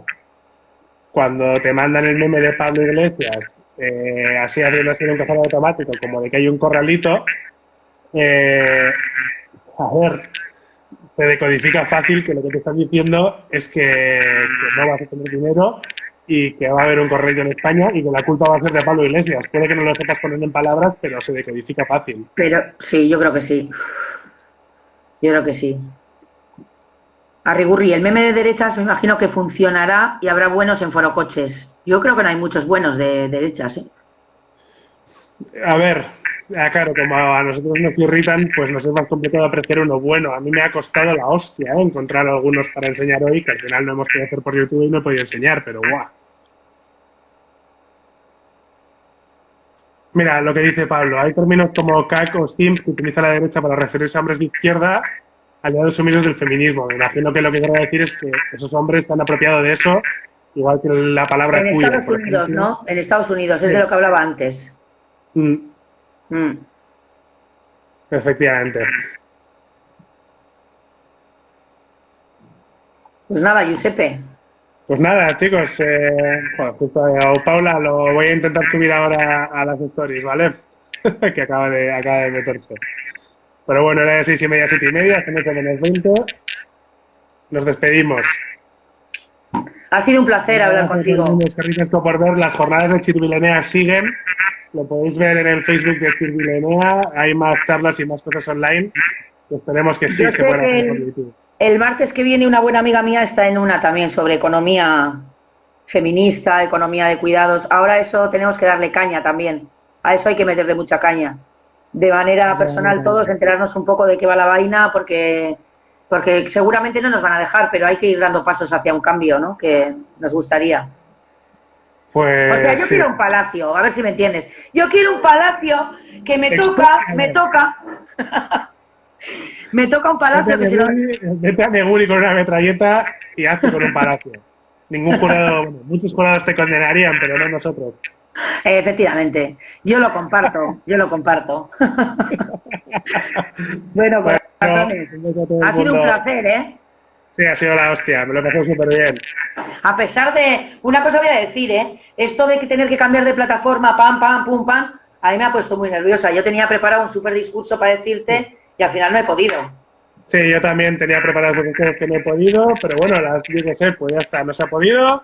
G: Cuando te mandan el meme de Pablo Iglesias, así haciendo un cazador automático, como de que hay un corralito, a ver, te decodifica fácil que lo que te están diciendo es que no vas a tener dinero y que va a haber un corralito en España y que la culpa va a ser de Pablo Iglesias. Puede que no lo sepas poner en palabras, pero se decodifica fácil.
F: Pero sí, yo creo que sí. Yo creo que sí. Arrigurri, el meme de derechas me imagino que funcionará y habrá buenos en forocoches. Yo creo que no hay muchos buenos de derechas, ¿eh?
G: A ver, claro, como a nosotros nos irritan, pues nos es más complicado apreciar uno bueno. A mí me ha costado la hostia encontrar algunos para enseñar hoy, que al final no hemos podido hacer por YouTube y no he podido enseñar, pero guau. Mira, lo que dice Pablo, hay términos como CAC o SIMP que utiliza la derecha para referirse a hombres de izquierda, aliados sumisos del feminismo. Me imagino que lo que quiero decir es que esos hombres se han apropiado de eso, igual que la palabra
F: En
G: queer,
F: Estados
G: por
F: Unidos,
G: ejemplo.
F: ¿no? En Estados Unidos, es
G: Sí.
F: de lo que hablaba antes.
G: Mm,
F: Mm.
G: efectivamente.
F: Pues nada, Giuseppe.
G: Pues nada, chicos, Paula, lo voy a intentar subir ahora a las stories, ¿vale? Que acaba de meterse. Pero bueno, era de 6:30 a 7:30, hacemos de menos 20. Nos despedimos.
F: Ha sido un placer hablar
G: Gracias,
F: contigo.
G: Martínez, qué ricasco por ver. Las jornadas de Chirvilenea siguen. Lo podéis ver en el Facebook de Chirvilenea. Hay más charlas y más cosas online. Esperemos que sí
F: Yo
G: se
F: sé
G: puedan
F: que
G: hacer por YouTube.
F: el martes que viene una buena amiga mía está en una también sobre economía feminista, economía de cuidados. Ahora eso tenemos que darle caña también. A eso hay que meterle mucha caña. De manera personal todos enterarnos un poco de qué va la vaina porque seguramente no nos van a dejar, pero hay que ir dando pasos hacia un cambio, ¿no? Que nos gustaría.
G: Pues
F: O sea, yo
G: sí.
F: quiero un palacio, a ver si me entiendes. Yo quiero un palacio que me toca. Me toca un palacio que se lo...
G: Vete a Meguri con una metralleta y hazte con un palacio. Ningún jurado, bueno, muchos jurados te condenarían, pero no nosotros.
F: Efectivamente, yo lo comparto. Bueno, pues ha sido un placer, ¿eh?
G: Sí, ha sido la hostia, me lo he pasado súper bien.
F: A pesar de... Una cosa voy a decir, ¿eh? Esto de que tener que cambiar de plataforma, pam, pam, pum, pam, a mí me ha puesto muy nerviosa. Yo tenía preparado un súper discurso para decirte y al final no he podido.
G: Sí, yo también tenía preparadas las cosas que no he podido, pero bueno, yo qué sé, pues ya está, no se ha podido.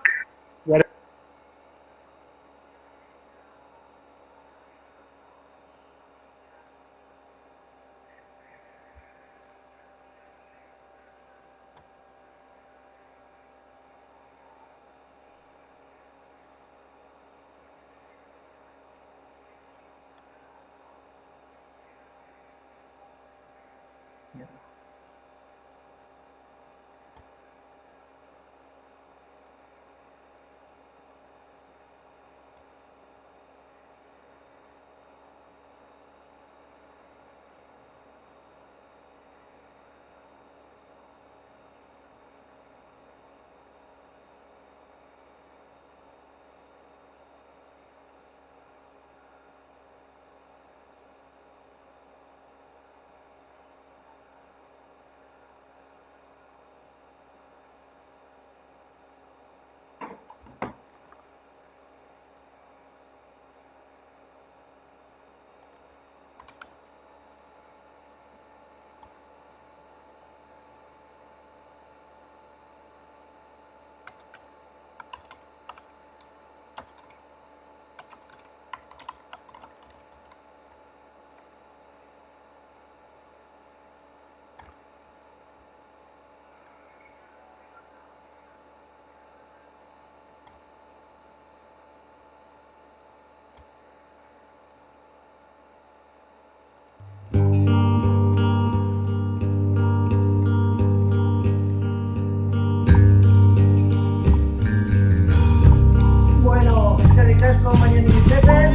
E: Bueno, es que ricasco, Mariano y Giuseppe.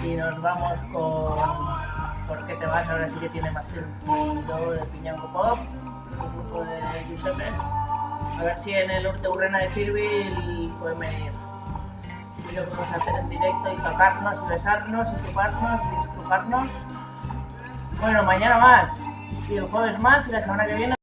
E: Y nos vamos con ¿Por qué te vas? Ahora sí que tiene más sentido de Piñango Pop, el grupo de Giuseppe. A ver si en el Urteurrena de Chirvil pueden venir. Y lo podemos hacer en directo y tocarnos y besarnos y chuparnos y estrujarnos. Bueno, mañana más. Y el jueves más y la semana que viene